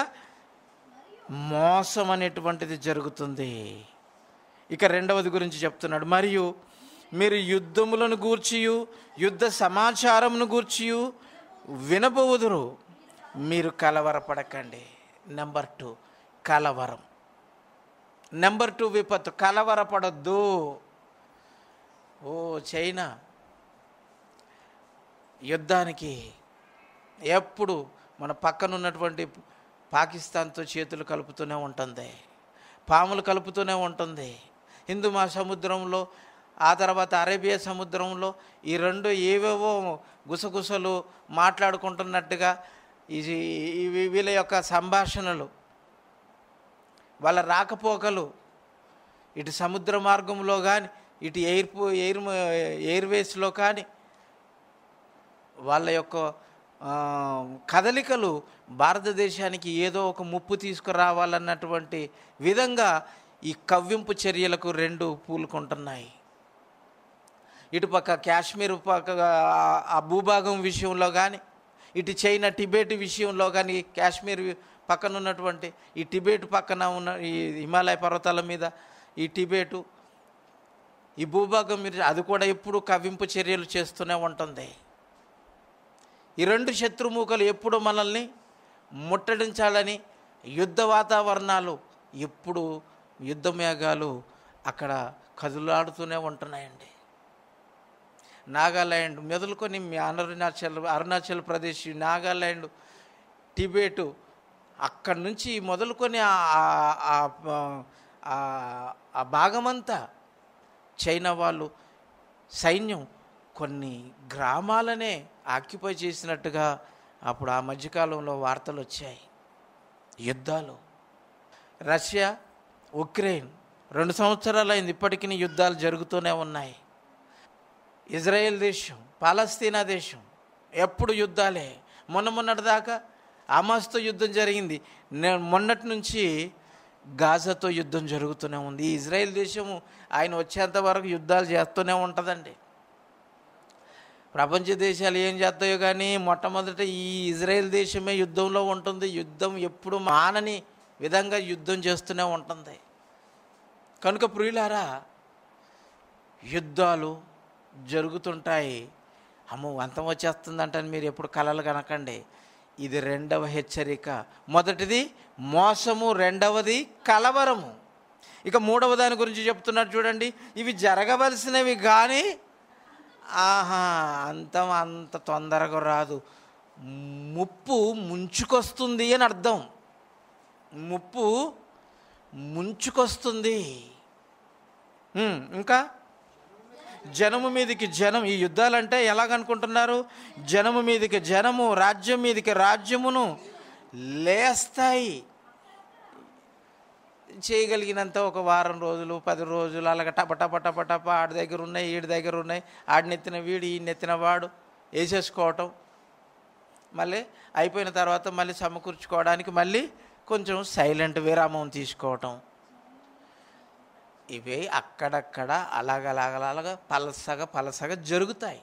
మోసం అనేటువంటిది జరుగుతుంది. ఇక రెండవది గురించి చెప్తున్నాడు, మరియు మీరు యుద్ధములను గూర్చియు యుద్ధ సమాచారమును గూర్చియు వినబోదురు, మీరు కలవరపడకండి. నెంబర్ 2 కలవరం. నెంబర్ 2 విపత్తు, కలవరపడద్దు. చైనా యుద్ధానికి ఎప్పుడు మన పక్కన ఉన్నటువంటి పాకిస్తాన్తో చేతులు కలుపుతూనే ఉంటుంది, పాములు కలుపుతూనే ఉంటుంది. హిందూ మహాసముద్రంలో, ఆ తర్వాత అరేబియా సముద్రంలో ఈ రెండు ఏవేవో గుసగుసలు మాట్లాడుకుంటున్నట్టుగా వీళ్ళ యొక్క సంభాషణలు, వాళ్ళ రాకపోకలు, ఇటు సముద్ర మార్గంలో కానీ, ఇటు ఎయిర్వేస్లో కానీ వాళ్ళ యొక్క కదలికలు భారతదేశానికి ఏదో ఒక ముప్పు తీసుకురావాలన్నటువంటి విధంగా ఈ కవ్వింపు చర్యలకు రెండు పూలుకుంటున్నాయి. ఇటుపక్క కాశ్మీర్ పక్క ఆ భూభాగం విషయంలో కానీ, ఇటు చైనా టిబెట్ విషయంలో కానీ, కాశ్మీర్ పక్కన ఉన్నటువంటి ఈ టిబెట్ పక్కన ఉన్న ఈ హిమాలయ పర్వతాల మీద ఈ టిబెటు, ఈ భూభాగం మీద అది కూడా ఎప్పుడు కవ్వింపు చర్యలు చేస్తూనే ఉంటుంది. ఈ రెండు శత్రుముఖలు ఎప్పుడు మనల్ని ముట్టడించాలని యుద్ధ వాతావరణాలు, ఎప్పుడు యుద్ధ మేఘాలు అక్కడ కదులాడుతూనే ఉంటున్నాయండి. నాగాల్యాండ్ మొదలుకొని మీ అరుణాచల్ ప్రదేశ్, నాగాల్యాండ్, టిబెటు, అక్కడి నుంచి మొదలుకొని ఆ భాగమంతా చైనా వాళ్ళు సైన్యం కొన్ని గ్రామాలనే ఆక్యుపై చేసినట్టుగా అప్పుడు ఆ మధ్యకాలంలో వార్తలు వచ్చాయి. యుద్ధాలు, రష్యా ఉక్రెయిన్ 2 సంవత్సరాలు అయింది, ఇప్పటికీ యుద్ధాలు జరుగుతూనే ఉన్నాయి. ఇజ్రాయెల్ దేశం, పాలస్తీనా దేశం, ఎప్పుడు యుద్ధాలే. మొన్నటిదాకా హమాస్తో యుద్ధం జరిగింది, మొన్నటి నుంచి గాజాతో యుద్ధం జరుగుతూనే ఉంది. ఈ ఇజ్రాయెల్ దేశము ఆయన వచ్చేంత వరకు యుద్ధాలు చేస్తూనే ఉంటుందండి. ప్రపంచ దేశాలు ఏం చేస్తాయో కానీ మొట్టమొదట ఈ ఇజ్రాయెల్ దేశమే యుద్ధంలో ఉంటుంది. యుద్ధం ఎప్పుడు మానని విధంగా యుద్ధం చేస్తూనే ఉంటుంది. కనుక ప్రియులారా, యుద్ధాలు జరుగుతుంటాయి. అమ్మో అంతం వచ్చేస్తుందంటని మీరు ఎప్పుడు కలలు కనకండి. ఇది 2వ హెచ్చరిక. మొదటిది మోసము, 2వది కలవరము. ఇక 3వ దాని గురించి చెప్తున్నాడు చూడండి. ఇవి జరగవలసినవి కానీ అంతం అంత తొందరగా రాదు. ముప్పు ముంచుకొస్తుంది అని అర్థం. ముప్పు ముంచుకొస్తుంది. ఇంకా జనము మీదకి జనం. ఈ యుద్ధాలంటే ఎలాగనుకుంటున్నారు? జనము మీదకి జనము, రాజ్యం మీదకి రాజ్యమును లేస్తాయి. చేయగలిగినంత ఒక వారం రోజులు, 10 రోజులు అలాగ టప ఆడి దగ్గర ఉన్నాయి, ఈడి దగ్గర ఉన్నాయి, ఆడినెత్తిన వీడు, ఈ నెత్తిన వాడు వేసేసుకోవటం, మళ్ళీ అయిపోయిన తర్వాత మళ్ళీ సమకూర్చుకోవడానికి మళ్ళీ కొంచెం సైలెంట్ విరామం తీసుకోవటం. ఇవే అక్కడక్కడ అలాగ పలసగా జరుగుతాయి.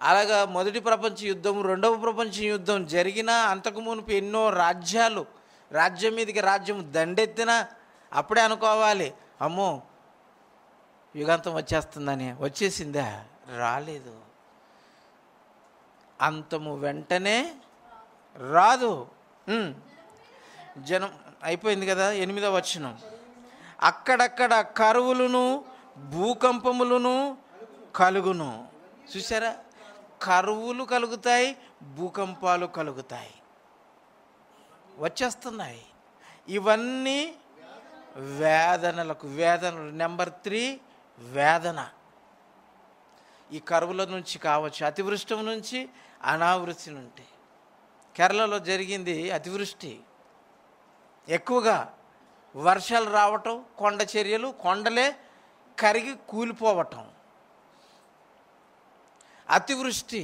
అలాగా మొదటి ప్రపంచ యుద్ధం, 2వ ప్రపంచ యుద్ధం జరిగినా అంతకు మునుపు ఎన్నో రాజ్యాలు, రాజ్యం మీదకి రాజ్యం దండెత్తినా అప్పుడే అనుకోవాలి, అమ్మో యుగాంతం వచ్చేస్తుందని. వచ్చేసిందా? రాలేదు. అంతము వెంటనే రాదు. జనం అయిపోయింది కదా. 8వ వచనం, అక్కడక్కడ కరువులను భూకంపములను కలుగును. చూసారా? కరువులు కలుగుతాయి, భూకంపాలు కలుగుతాయి, వచ్చేస్తున్నాయి. ఇవన్నీ వేదనలకు. నెంబర్ 3 వేదన. ఈ కరువుల నుంచి కావచ్చు, అతివృష్టి నుంచి, అనావృష్టి నుండి. కేరళలో జరిగింది అతివృష్టి, ఎక్కువగా వర్షాలు రావటం, కొండ చర్యలు, కొండలే కరిగి కూలిపోవటం. అతివృష్టి.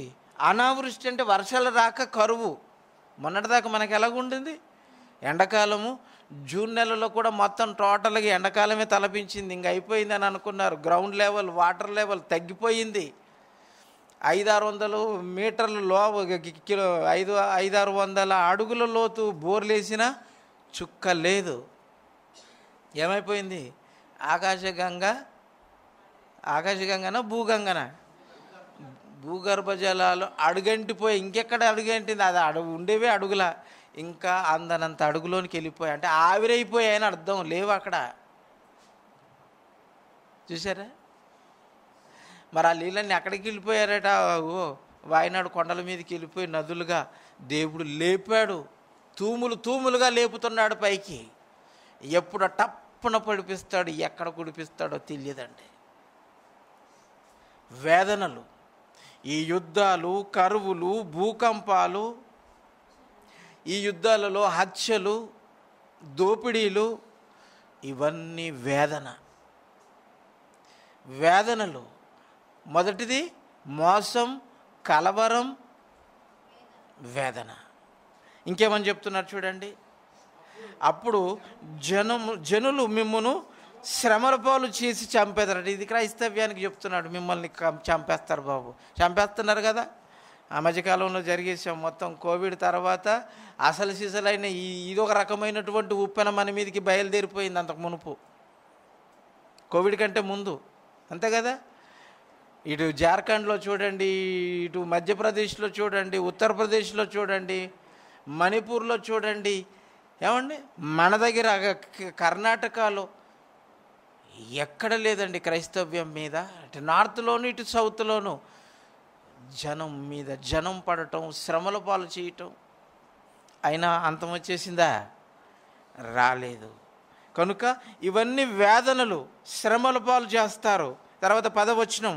అనావృష్టి అంటే వర్షాలు రాక కరువు. మొన్నటిదాకా మనకు ఎలాగుండింది? ఎండాకాలము జూన్ నెలలో కూడా మొత్తం టోటల్గా ఎండాకాలమే తలపించింది. ఇంక అయిపోయింది అని అనుకున్నారు. గ్రౌండ్ లెవెల్, వాటర్ లెవెల్ తగ్గిపోయింది. 500-600 మీటర్ల 500-600 అడుగుల లోతు బోర్లేసినా చుక్క లేదు. ఏమైపోయింది? ఆకాశగంగనా భూగంగనా? భూగర్భ జలాలు అడుగంటిపోయి, ఇంకెక్కడ అడుగంటింది? అది ఉండేవే అడుగుల, ఇంకా అందనంత అడుగులోనికి వెళ్ళిపోయాయి. అంటే ఆవిరైపోయాయని అర్థం. లేవు అక్కడ. చూసారా? మరి ఆ నీళ్ళన్నీ ఎక్కడికి వెళ్ళిపోయారట? వాయనాడు కొండల మీదకి వెళ్ళిపోయి నదులుగా దేవుడు లేపాడు. తూములుగా లేపుతున్నాడు పైకి. ఎప్పుడు టప్పున పడిపిస్తాడు, ఎక్కడ కుడిపిస్తాడో తెలియదండి. వేదనలు, ఈ యుద్ధాలు, కరువులు, భూకంపాలు, ఈ యుద్ధాలలో హత్యలు, దోపిడీలు, ఇవన్నీ వేదనలు. మొదటిది మోసం, కలవరం, వేదన. ఇంకేమని చెప్తున్నారు చూడండి. అప్పుడు జనులు మిమ్మును శ్రమల పాలు చేసి చంపేదారట. ఇది క్రైస్తవ్యానికి చెప్తున్నాడు, మిమ్మల్ని చంపేస్తారు బాబు. చంపేస్తున్నారు కదా. ఆ మధ్యకాలంలో జరిగేసాం మొత్తం. కోవిడ్ తర్వాత అసలు సిసలైన ఇదొక రకమైనటువంటి ఉప్పెన మన మీదకి బయలుదేరిపోయింది. అంతకు మునుపు, కోవిడ్ కంటే ముందు, అంతే కదా. ఇటు జార్ఖండ్లో చూడండి, ఇటు మధ్యప్రదేశ్లో చూడండి, ఉత్తరప్రదేశ్లో చూడండి, మణిపూర్లో చూడండి, ఏమండి మన దగ్గర కర్ణాటకలో ఎక్కడ లేదండి క్రైస్తవ్యం మీద. ఇటు నార్త్లోను ఇటు సౌత్లోను జనం మీద జనం పడటం, శ్రమల పాలు చేయటం. అయినా అంతం వచ్చేసిందా? రాలేదు. కనుక ఇవన్నీ వేదనలు, శ్రమల పాలు చేస్తారు. తర్వాత 10వ వచనం,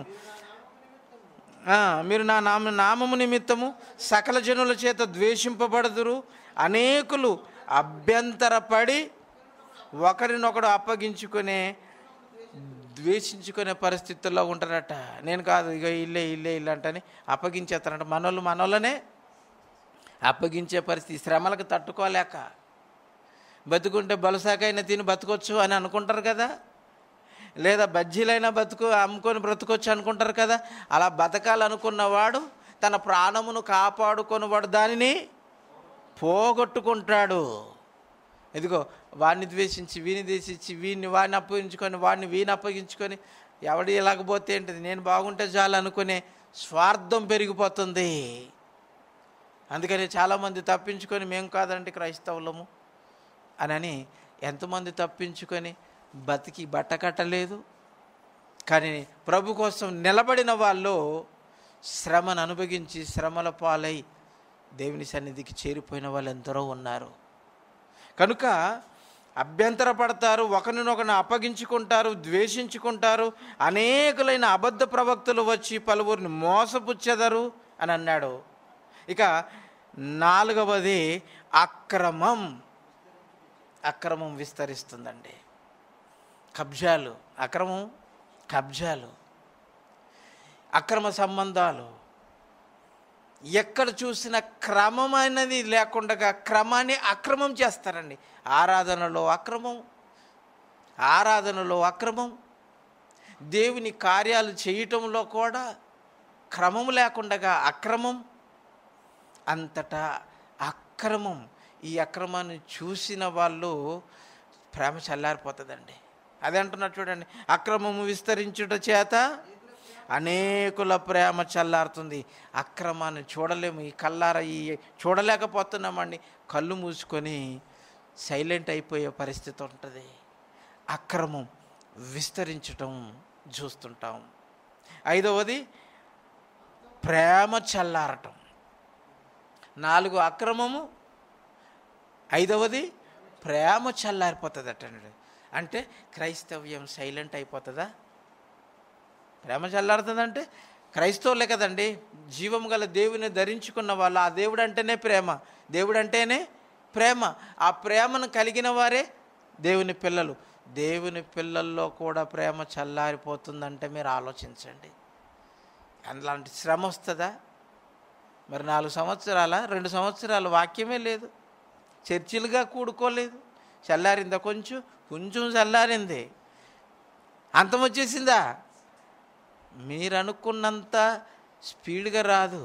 మీరు నా నామము నిమిత్తము సకల జనుల చేత ద్వేషింపబడదురు, అనేకులు అభ్యంతరపడి ఒకరినొకడు అప్పగించుకునే ద్వేషించుకునే పరిస్థితుల్లో ఉంటారట. నేను కాదు, ఇక ఇల్లే అంటని అప్పగించేస్తారంట. మనోళ్ళనే అప్పగించే పరిస్థితి. శ్రమలకు తట్టుకోలేక బతుకుంటే బలసాకైనా తిని బతకొచ్చు అని అనుకుంటారు కదా, లేదా బజ్జీలైనా అమ్ముకొని బ్రతకొచ్చు అనుకుంటారు కదా. అలా బతకాలనుకున్నవాడు తన ప్రాణమును కాపాడుకొనివాడు దానిని పోగొట్టుకుంటాడు. ఇదిగో వాడిని ద్వేషించి వీని ద్వేషించి వాడిని అప్పగించుకొని వీని అప్పగించుకొని ఎవడు ఇలాగపోతే ఏంటిది, నేను బాగుంటే చాలు అనుకునే స్వార్థం పెరిగిపోతుంది. అందుకని చాలామంది తప్పించుకొని మేము కాదండి క్రైస్తవులము అని ఎంతమంది తప్పించుకొని బతికి బట్ట కట్టలేదు. కానీ ప్రభు కోసం నిలబడిన వాళ్ళు శ్రమను అనుభవించి శ్రమల పాలై దేవుని సన్నిధికి చేరిపోయిన వాళ్ళు ఎందరో ఉన్నారు. కనుక అభ్యంతర పడతారు, ఒకరినొకరిని అప్పగించుకుంటారు, ద్వేషించుకుంటారు, అనేకులైన అబద్ధ ప్రవక్తలు వచ్చి పలువురిని మోసపుచ్చెదరు అని అన్నాడు. ఇక 4వది అక్రమం విస్తరిస్తుందండి. కబ్జాలు, కబ్జాలు, అక్రమ సంబంధాలు. ఎక్కడ చూసిన క్రమం అనేది లేకుండా క్రమాన్ని అక్రమం చేస్తారండి. ఆరాధనలో అక్రమం, దేవుని కార్యాలు చేయటంలో కూడా క్రమం లేకుండా అక్రమం, అంతటా అక్రమం. ఈ అక్రమాన్ని చూసిన వాళ్ళు ప్రేమ చల్లారిపోతుందండి. అదే అంటున్నారు చూడండి, అక్రమము విస్తరించుట చేత అనేకుల ప్రేమ చల్లారుతుంది. అక్రమాన్ని చూడలేము, చూడలేకపోతున్నామండి. కళ్ళు మూసుకొని సైలెంట్ అయిపోయే పరిస్థితి ఉంటుంది. అక్రమం విస్తరించటం చూస్తుంటాం. 5వది ప్రేమ చల్లారటం. 4 అక్రమము, 5వది ప్రేమ చల్లారిపోతుంది అటండి. అంటే క్రైస్తవ్యం సైలెంట్ అయిపోతుందా? ప్రేమ చల్లారుతుందంటే క్రైస్తవులే కదండి, జీవం గల దేవుని ధరించుకున్న వాళ్ళు. ఆ దేవుడు అంటేనే ప్రేమ. ఆ ప్రేమను కలిగిన వారే దేవుని పిల్లలు. దేవుని పిల్లల్లో కూడా ప్రేమ చల్లారిపోతుందంటే మీరు ఆలోచించండి. అలాంటి శ్రమ వస్తుందా? మరి 4 సంవత్సరాల 2 సంవత్సరాలు వాక్యమే లేదు, చర్చిలుగా కూడుకోలేదు. చల్లారిందా? కొంచెం చల్లారింది. అంతం వచ్చేసిందా? మీరు అనుకున్నంత స్పీడ్గా రాదు,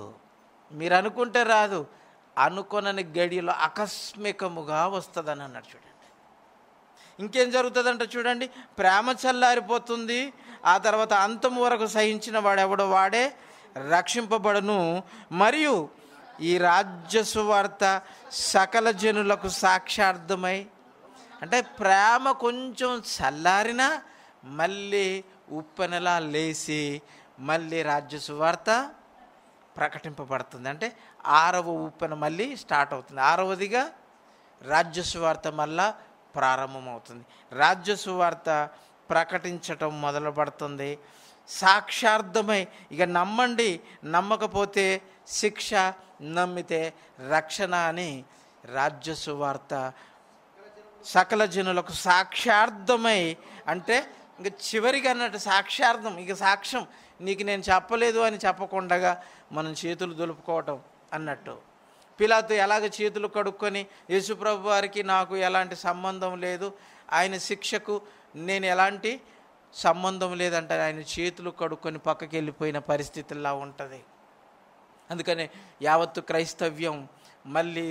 మీరు అనుకుంటే రాదు. అనుకోనని గడియలో ఆకస్మికముగా వస్తుందని అన్నాడు చూడండి. ఇంకేం జరుగుతుందంటే చూడండి, ప్రేమ చల్లారిపోతుంది. ఆ తర్వాత అంతం వరకు సహించిన వాడెవడో వాడే రక్షింపబడును. మరియు ఈ రాజ్య సువార్త సకల జనులకు సాక్షార్థమై, అంటే ప్రేమ కొంచెం చల్లారినా మళ్ళీ ఉప్పెనలా లేచి మళ్ళీ రాజ్య సువార్త ప్రకటింపబడుతుంది. అంటే 6వ ఉప్పెన మళ్ళీ స్టార్ట్ అవుతుంది. 6వదిగా రాజ్య సువార్త మళ్ళా ప్రారంభమవుతుంది. రాజ్య సువార్త ప్రకటించటం మొదలు పడుతుంది. సాక్షార్థమై, ఇక నమ్మండి, నమ్మకపోతే శిక్ష, నమ్మితే రక్షణ అని రాజ్య సువార్త సకల జనులకు సాక్షార్థమై, అంటే ఇంక చివరిగా అన్నట్టు సాక్షార్థం, ఇక సాక్ష్యం నీకు నేను చెప్పలేదు అని చెప్పకుండా మనం చేతులు దులుపుకోవటం అన్నట్టు. పిలాతు ఎలాగ చేతులు కడుక్కొని యేసుప్రభు వారికి నాకు ఎలాంటి సంబంధం లేదు, ఆయన శిక్షకు నేను ఎలాంటి సంబంధం లేదంటే ఆయన చేతులు కడుక్కొని పక్కకి వెళ్ళిపోయిన పరిస్థితుల్లో ఉంటుంది. అందుకని యావత్తు క్రైస్తవ్యం మళ్ళీ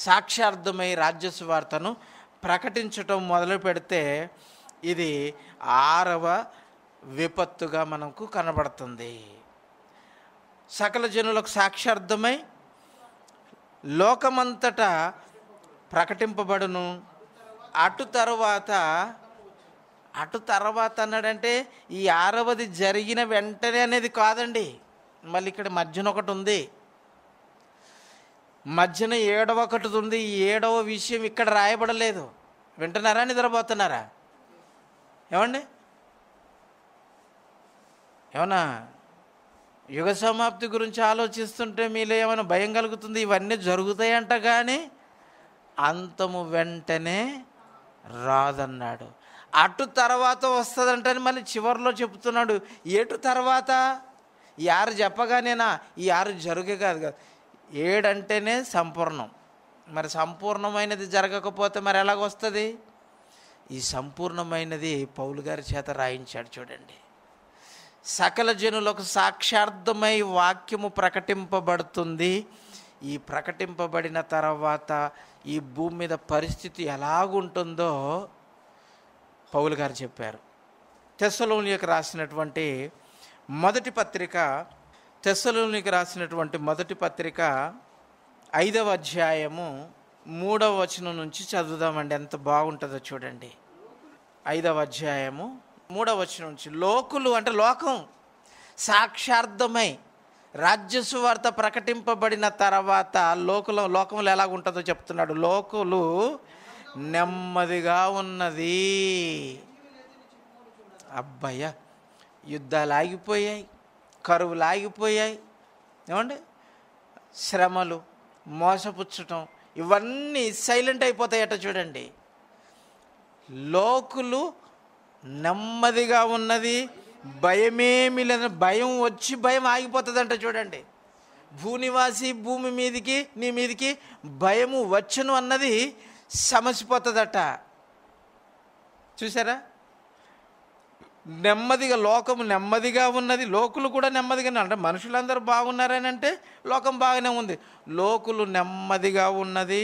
సాక్ష్యార్థమై రాజ్య సువార్తను ప్రకటించటం మొదలు పెడితే ఇది 6వ విపత్తుగా మనకు కనబడుతుంది. సకల జనులకు సాక్ష్యార్థమై లోకమంతటా ప్రకటింపబడును. అటు తర్వాత అన్నాడంటే ఈ 6వది జరిగిన వెంటనే అనేది కాదండి. మళ్ళీ ఇక్కడ మధ్యన ఒకటి ఉంది, మధ్యన 7వ ఒకటి ఉంది. ఈ 7వ విషయం ఇక్కడ రాయబడలేదు. వింటున్నారా, నిద్రపోతున్నారా? ఏమండి, ఏమన్నా యుగ సమాప్తి గురించి ఆలోచిస్తుంటే మీలో ఏమైనా భయం కలుగుతుంది? ఇవన్నీ జరుగుతాయంట కానీ అంతము వెంటనే రాదన్నాడు. అటు తర్వాత వస్తుందంటని మళ్ళీ చివరిలో చెప్తున్నాడు. ఎటు తర్వాత? ఈ 6 చెప్పగానేనా? ఈ 6 జరుగే కాదు కదా. 7 అంటేనే సంపూర్ణం. మరి సంపూర్ణమైనది జరగకపోతే మరి ఎలాగొస్తుంది? ఈ సంపూర్ణమైనది పౌలు గారి చేత రాయించాడు చూడండి. సకల జనులకు సాక్షార్థమై వాక్యము ప్రకటింపబడుతుంది. ఈ ప్రకటింపబడిన తర్వాత ఈ భూమి మీద పరిస్థితి ఎలాగుంటుందో పౌలు గారు చెప్పారు. తెస్సలోనియకు రాసినటువంటి మొదటి పత్రిక 5వ అధ్యాయము 3వ వచనం నుంచి చదువుదామండి. ఎంత బాగుంటుందో చూడండి. 5వ అధ్యాయము 3వ వచనం నుంచి, లోకులు అంటే లోకం సాక్షార్థమై రాజ్య సువార్త ప్రకటింపబడిన తర్వాత లోకంలో ఎలాగుంటుందో చెప్తున్నాడు. లోకులు నెమ్మదిగా ఉన్నది. అబ్బయ్య, యుద్ధాలు ఆగిపోయాయి, కరువులు ఆగిపోయాయి, ఏమండి, శ్రమలు, మోసపుచ్చటం ఇవన్నీ సైలెంట్ అయిపోతాయట చూడండి. లోకులు నెమ్మదిగా ఉన్నది, భయమేమి లేదు. భయం వచ్చి భయం ఆగిపోతుందంట చూడండి. భూనివాసి భూమి మీదికి నీ మీదికి భయము వచ్చును అన్నది సమసిపోతుందట. చూసారా? నెమ్మదిగా, లోకము నెమ్మదిగా ఉన్నది, లోకులు కూడా నెమ్మదిగానే. అంటే మనుషులందరూ బాగున్నారని అంటే లోకం బాగానే ఉంది. లోకులు నెమ్మదిగా ఉన్నది,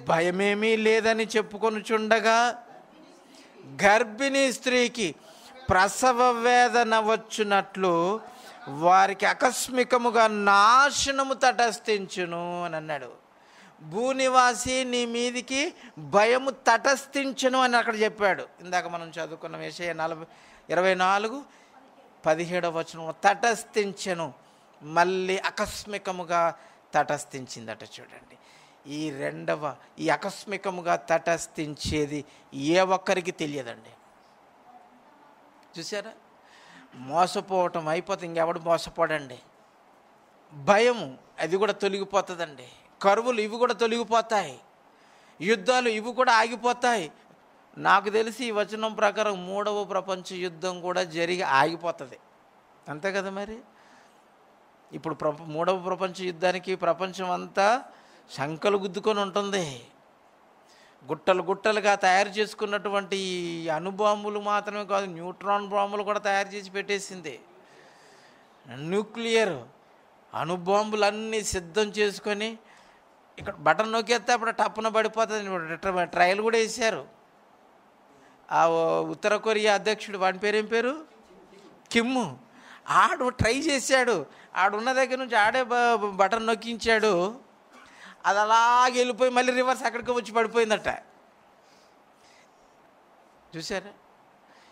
భయమేమీ లేదని చెప్పుకొనుచుండగా గర్భిణీ స్త్రీకి ప్రసవ వేదన వచ్చునట్లు వారికి ఆకస్మికముగా నాశనము తటస్థించును అని అన్నాడు. భూనివాసి నీ మీదికి భయము తటస్థించును అని అక్కడ చెప్పాడు. ఇందాక మనం చదువుకున్న యెషయా 24:17 వచనం, తటస్థించెను, మళ్ళీ ఆకస్మికముగా తటస్థించిందట చూడండి. ఈ ఆకస్మికముగా తటస్థించేది ఏ ఒక్కరికి తెలియదండి. చూసారా? మోసపోవటం అయిపోతే ఇంకెవడు మోసపోడండి. భయము అది కూడా తొలగిపోతుందండి. కరువులు ఇవి కూడా తొలగిపోతాయి. యుద్ధాలు ఇవి కూడా ఆగిపోతాయి. నాకు తెలిసి ఈ వచనం ప్రకారం 3వ ప్రపంచ యుద్ధం కూడా జరిగి ఆగిపోతుంది. అంతే కదా మరి. ఇప్పుడు 3వ ప్రపంచ యుద్ధానికి ప్రపంచం అంతా శంకలు గుద్దుకొని ఉంటుంది. గుట్టలుగా తయారు చేసుకున్నటువంటి ఈ అణుబాంబులు మాత్రమే కాదు, న్యూట్రాన్ బాంబులు కూడా తయారు చేసి పెట్టేసింది. న్యూక్లియర్ అణుబాంబులు అన్నీ సిద్ధం చేసుకొని ఇక్కడ బటన్ నొక్కేస్తే అప్పుడు టప్పున పడిపోతుంది. ట్రయల్ కూడా వేశారు. ఆ ఉత్తర కొరియా అధ్యక్షుడు, వాడి పేరేం పేరు, కిమ్, ఆడు ట్రై చేశాడు. ఆడున్న దగ్గర నుంచి ఆడే బటన్ నొక్కించాడు. అది అలాగే వెళ్ళిపోయి మళ్ళీ రివర్స్ అక్కడికి వచ్చి పడిపోయిందట. చూసారా?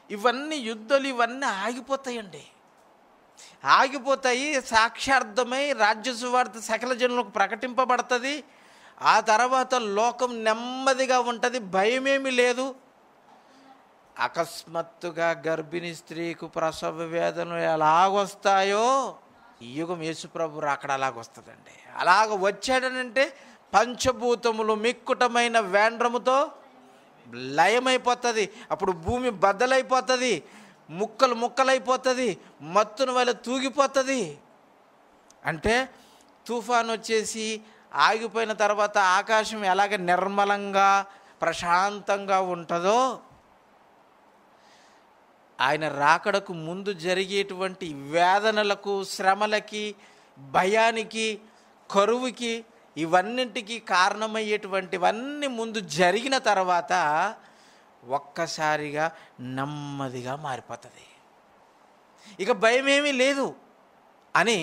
ఇవన్నీ యుద్ధాలు ఇవన్నీ ఆగిపోతాయండి. ఆగిపోతాయి. సాక్షార్థమై రాజ్య సువార్త సకల జనులకు ప్రకటింపబడుతుంది. ఆ తర్వాత లోకం నెమ్మదిగా ఉంటుంది, భయమేమి లేదు. అకస్మాత్తుగా గర్భిణీ స్త్రీకు ప్రసవ వేదనలు ఎలాగొస్తాయో ఈ యుగం యేసుప్రభు అక్కడ అలాగొస్తుందండి. అలాగ వచ్చాడనంటే పంచభూతములు మిక్కుటమైన వేండ్రముతో లయమైపోతుంది. అప్పుడు భూమి బద్దలైపోతుంది. ముక్కలు ముక్కలైపోతుంది, మత్తున వల్ల తూగిపోతుంది. అంటే తుఫాన్ వచ్చేసి ఆగిపోయిన తర్వాత ఆకాశం ఎలాగ నిర్మలంగా ప్రశాంతంగా ఉంటుందో, ఆయన రాకడకు ముందు జరిగేటువంటి వేదనలకు, శ్రమలకి, భయానికి, కరువుకి, ఇవన్నింటికి కారణమయ్యేటువంటివన్నీ ముందు జరిగిన తర్వాత ఒక్కసారిగా నెమ్మదిగా మారిపోతుంది. ఇక భయమేమీ లేదు అని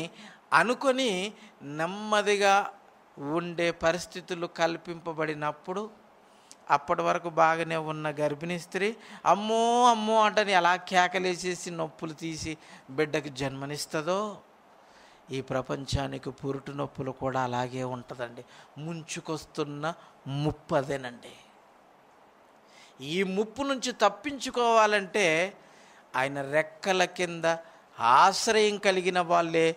అనుకొని నెమ్మదిగా ఉండే పరిస్థితులు కల్పింపబడినప్పుడు, అప్పటి వరకు బాగానే ఉన్న గర్భిణీ స్త్రీ అమ్మో అమ్మో అంటని ఎలా కేకలేసేసి నొప్పులు తీసి బిడ్డకి జన్మనిస్తుందో, ఈ ప్రపంచానికి పురుటు నొప్పులు కూడా అలాగే ఉంటుందండి. ముంచుకొస్తున్న ముప్పు అదేనండి. ఈ ముప్పు నుంచి తప్పించుకోవాలంటే ఆయన రెక్కల కింద ఆశ్రయం కలిగిన వాళ్ళే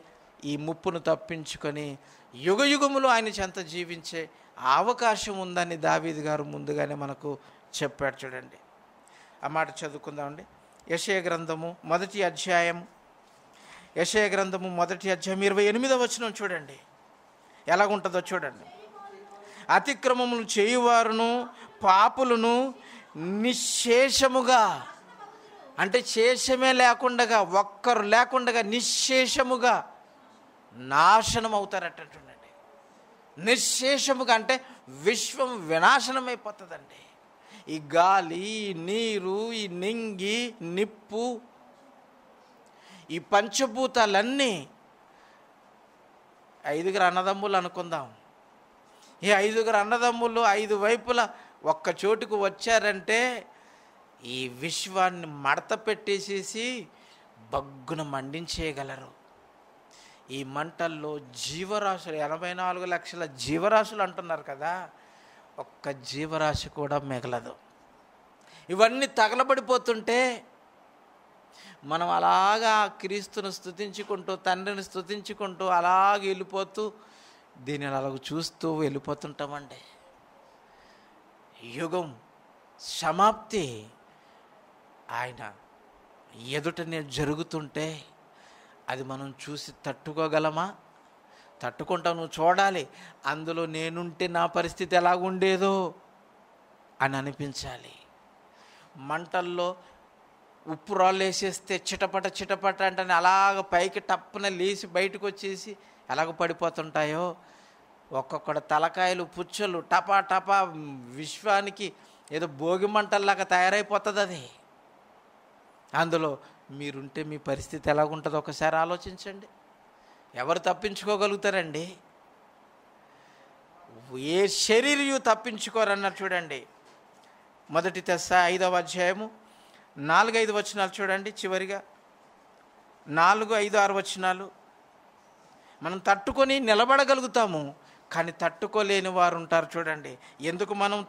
ఈ ముప్పును తప్పించుకొని యుగయుగములు ఆయన చెంత జీవించే అవకాశం ఉందని దావీదు గారు ముందుగానే మనకు చెప్పాడు. చూడండి, ఆ మాట చదువుకుందామండి. యెషయా గ్రంథము 1వ అధ్యాయం, యెషయా గ్రంథము 1వ అధ్యాయం 28వ వచనం చూడండి, ఎలాగుంటుందో చూడండి. అతిక్రమములు చేయువారును పాపులను నిశ్శేషముగా, అంటే శేషమే లేకుండా, ఒక్కరు లేకుండా నిశ్శేషముగా నాశనం అవుతారటండి. నిశ్శేషముగా అంటే విశ్వం వినాశనం అయిపోతుందండి. ఈ గాలి, నీరు, ఈ నింగి, నిప్పు, ఈ పంచభూతాలన్నీ 5 అన్నదమ్ములు అనుకుందాం. ఈ 5 అన్నదమ్ములు 5 వైపులా ఒక్క చోటుకు వచ్చారంటే ఈ విశ్వాన్ని మడత పెట్టేసేసి బగ్గున మండించేయగలరు. ఈ మంటల్లో జీవరాశులు 84 లక్షల జీవరాశులు అంటున్నారు కదా, ఒక్క జీవరాశి కూడా మిగలదు. ఇవన్నీ తగలబడిపోతుంటే మనం అలాగా క్రీస్తును స్తుతించుకుంటూ, తండ్రిని స్తుతించుకుంటూ అలాగే వెళ్ళిపోతూ, దీనిని అలాగ చూస్తూ వెళ్ళిపోతుంటామండి. యుగం సమాప్తి ఆయన ఎదుటనే జరుగుతుంటే అది మనం చూసి తట్టుకోగలమా? తట్టుకుంటావు, నువ్వు చూడాలి. అందులో నేనుంటే నా పరిస్థితి ఎలాగుండేదో అని అనిపించాలి. మంటల్లో ఉప్పు రాళ్ళు వేసేస్తే చిటపట చిటపట అంటే అలాగ పైకి టప్పున లేచి బయటకు వచ్చేసి ఎలాగ పడిపోతుంటాయో, ఒక్కొక్కడ తలకాయలు పుచ్చలు టపా టపా విశ్వానికి ఏదో భోగి మంటల్లాగా తయారైపోతుంది అది. అందులో మీరుంటే మీ పరిస్థితి ఎలాగుంటుందో ఒకసారి ఆలోచించండి. ఎవరు తప్పించుకోగలుగుతారండి? ఏ శరీరయు తప్పించుకోరన్నారు. చూడండి, 1 తెస్సలోనికైయుల 5వ అధ్యాయము 4-5 వచనాలు చూడండి. చివరిగా 4, 5, 6 వచనాలు. మనం తట్టుకొని నిలబడగలుగుతాము, కానీ తట్టుకోలేని వారు ఉంటారు. చూడండి, ఎందుకు మనం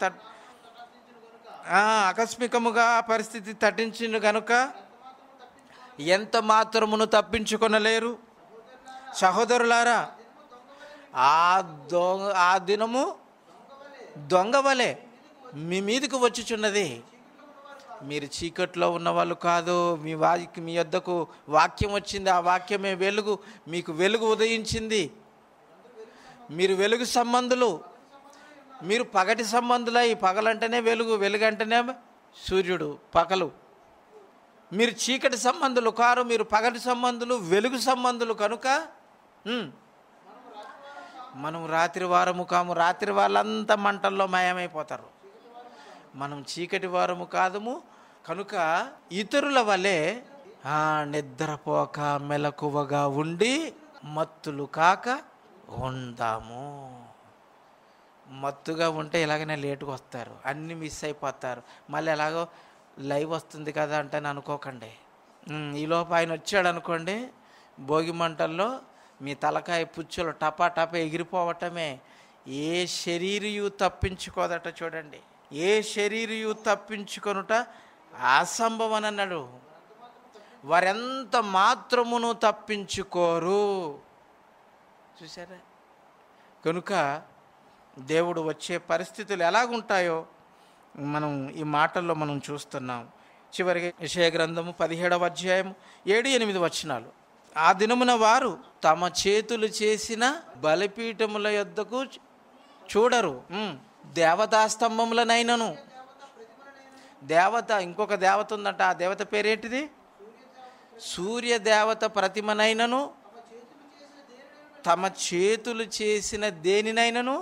ఆకస్మికముగా ఆ పరిస్థితి తట్టించింది కనుక ఎంత మాత్రమును తప్పించుకొనలేరు. సహోదరులారా, ఆ దినము దొంగవలే మీ మీదకు వచ్చుచున్నది. మీరు చీకట్లో ఉన్నవాళ్ళు కాదు, మీ యొద్దకు వాక్యం వచ్చింది, ఆ వాక్యమే వెలుగు, మీకు వెలుగు ఉదయించింది. మీరు వెలుగు సంబంధులు, మీరు పగటి సంబంధులై, పగలంటేనే వెలుగు, వెలుగంటేనే సూర్యుడు, పగలు. మీరు చీకటి సంబంధులు కారు, మీరు పగటి సంబంధులు, వెలుగు సంబంధులు కనుక మనం రాత్రి వారము కాము. రాత్రి వాళ్ళంతా మంటల్లో మాయమైపోతారు. మనం చీకటి వారము కాదము కనుక ఇతరుల వలె నిద్రపోక మెలకువగా ఉండి మత్తులు కాక ఉందాము. మత్తుగా ఉంటే ఇలాగనే లేటుగా వస్తారు, అన్నీ మిస్ అయిపోతారు. మళ్ళీ ఎలాగో లైవ్ వస్తుంది కదా అంటే అనుకోకండి. ఈలోపు ఆయన వచ్చాడు అనుకోండి, భోగి మంటల్లో మీ తలకాయ పుచ్చులు టపా టపా ఎగిరిపోవటమే. ఏ శరీరయు తప్పించుకోదట. చూడండి, ఏ శరీరయు తప్పించుకొనుట అసంభవం అన్నాడు. వారెంత మాత్రమును తప్పించుకోరు. చూసారా? కనుక దేవుడు వచ్చే పరిస్థితులు ఎలాగుంటాయో మనం ఈ మాటల్లో మనం చూస్తున్నాం. చివరికి యెషయా గ్రంథము 17వ అధ్యాయం 7-8 వచనాలు. ఆ దినమున వారు తమ చేతులు చేసిన బలిపీఠముల యొద్దకు చూడరు, దేవతా స్తంభములనైనను. దేవత, ఇంకొక దేవత ఉందంట. ఆ దేవత పేరేంటిది? సూర్య దేవత ప్రతిమనైనను తమ చేతులు చేసిన దేనినైనను.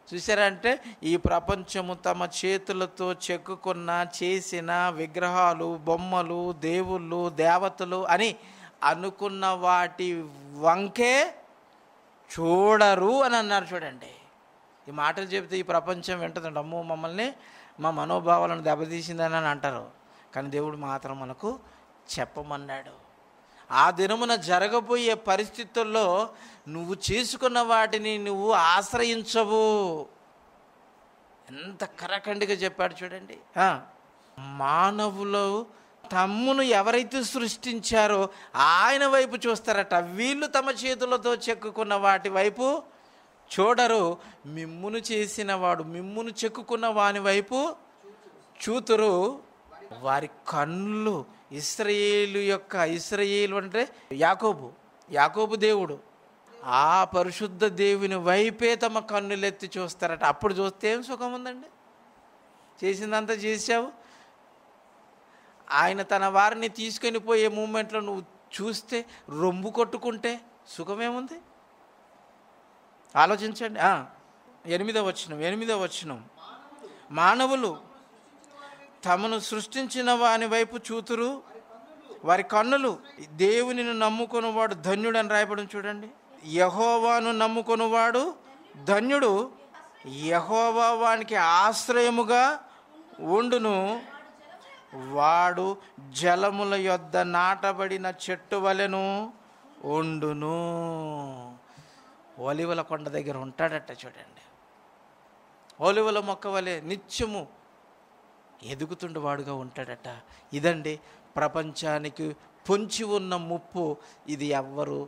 చూసారంటే ఈ ప్రపంచము తమ చేతులతో చెక్కుకున్న చేసిన విగ్రహాలు, బొమ్మలు, దేవుళ్ళు, దేవతలు అని అనుకున్న వాటి వంకే చూడరు అని అన్నారు. చూడండి, ఈ మాటలు చెబితే ఈ ప్రపంచం వింటుందండి, అమ్మో మమ్మల్ని మా మనోభావాలను దెబ్బతీసిందని అని అంటారు. కానీ దేవుడు మాత్రం మనకు చెప్పమన్నాడు. ఆ దినమున జరగబోయే పరిస్థితుల్లో నువ్వు చేసుకున్న వాటిని నువ్వు ఆశ్రయించవు. ఎంత కరఖండిగా చెప్పాడు చూడండి. మానవులు తమ్మును ఎవరైతే సృష్టించారో ఆయన వైపు చూస్తారట. వీళ్ళు తమ చేతులతో చెక్కుకున్న వాటి వైపు చూడరు. మిమ్మును చేసిన వాడు, మిమ్మును చెక్కుకున్న వాని వైపు చూతురు. వారి కన్నులు ఇశ్రాయేలు అంటే యాకోబు దేవుడు, ఆ పరిశుద్ధ దేవుని వైపే తమ కన్నులెత్తి చూస్తారట. అప్పుడు చూస్తే ఏం సుఖం ఉందండి? చేసిందంతా చేసావు, ఆయన తన వారిని తీసుకొని పోయే మూమెంట్లో నువ్వు చూస్తే రొమ్ము కొట్టుకుంటే సుఖమేముంది? ఆలోచించండి. 8వ వచనం, మానవులు తమను సృష్టించిన వాని వైపు చూతురు, వారి కన్నులు దేవుని నమ్ముకొనివాడు ధన్యుడని రాయబడి చూడండి. యెహోవాను నమ్ముకొనివాడు ధన్యుడు, యెహోవా వానికి ఆశ్రయముగా ఉండును, వాడు జలముల యొద్ద నాటబడిన చెట్టు వలెను ఉండును. ఒలీవల కొండ దగ్గర ఉంటాడట చూడండి. ఒలీవల మొక్క వలె నిత్యము ఎదుగుతుండే వాడుగా ఉంటాడట. ఇదండి ప్రపంచానికి పొంచి ఉన్న ముప్పు. ఇది ఎవ్వరు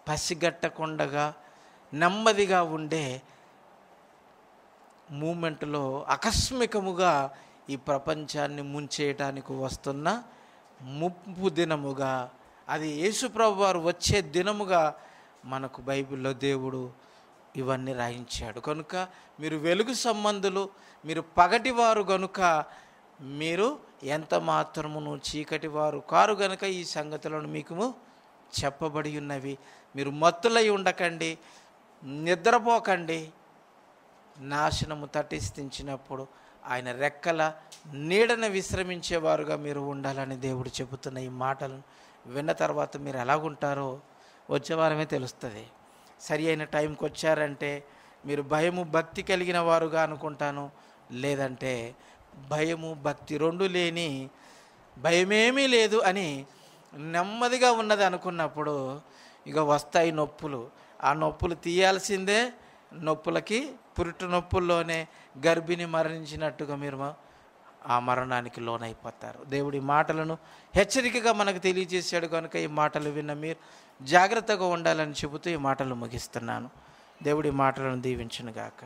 పసిగట్టకుండగా నెమ్మదిగా ఉండే మూమెంట్లో ఆకస్మికముగా ఈ ప్రపంచాన్ని ముంచేయటానికి వస్తున్న ముప్పు దినముగా, అది యేసుప్రభు వారు వచ్చే దినముగా మనకు బైబిల్లో దేవుడు ఇవన్నీ రాయించాడు. కనుక మీరు వెలుగు సంబంధులు, మీరు పగటివారు గనుక మీరు ఎంత మాత్రమును చీకటి వారు కారు గనుక ఈ సంగతులను మీకు చెప్పబడి ఉన్నవి. మీరు మత్తులై ఉండకండి, నిద్రపోకండి. నాశనము తటిస్థించినప్పుడు ఆయన రెక్కల నీడన విశ్రమించేవారుగా మీరు ఉండాలని దేవుడు చెబుతున్న ఈ మాటలను విన్న తర్వాత మీరు ఎలాగుంటారో వచ్చే వారమే తెలుస్తుంది. సరి అయిన టైంకి వచ్చారంటే మీరు భయము భక్తి కలిగిన వారుగా అనుకుంటాను, లేదంటే భయము భక్తి రెండు లేని భయమేమీ లేదు అని నెమ్మదిగా ఉన్నది అనుకున్నప్పుడు ఇక వస్తాయి నొప్పులు. ఆ నొప్పులు తీయాల్సిందే. నొప్పులకి పురుటు నొప్పుల్లోనే గర్భిణి మరణించినట్టుగా మీరు ఆ మరణానికి లోనైపోతారు. దేవుడి మాటలను హెచ్చరికగా మనకు తెలియజేశాడు కనుక ఈ మాటలు విన్న మీరు జాగ్రత్తగా ఉండాలని చెబుతూ ఈ మాటలు ముగిస్తున్నాను. దేవుడి మాటలను దీవించునుగాక.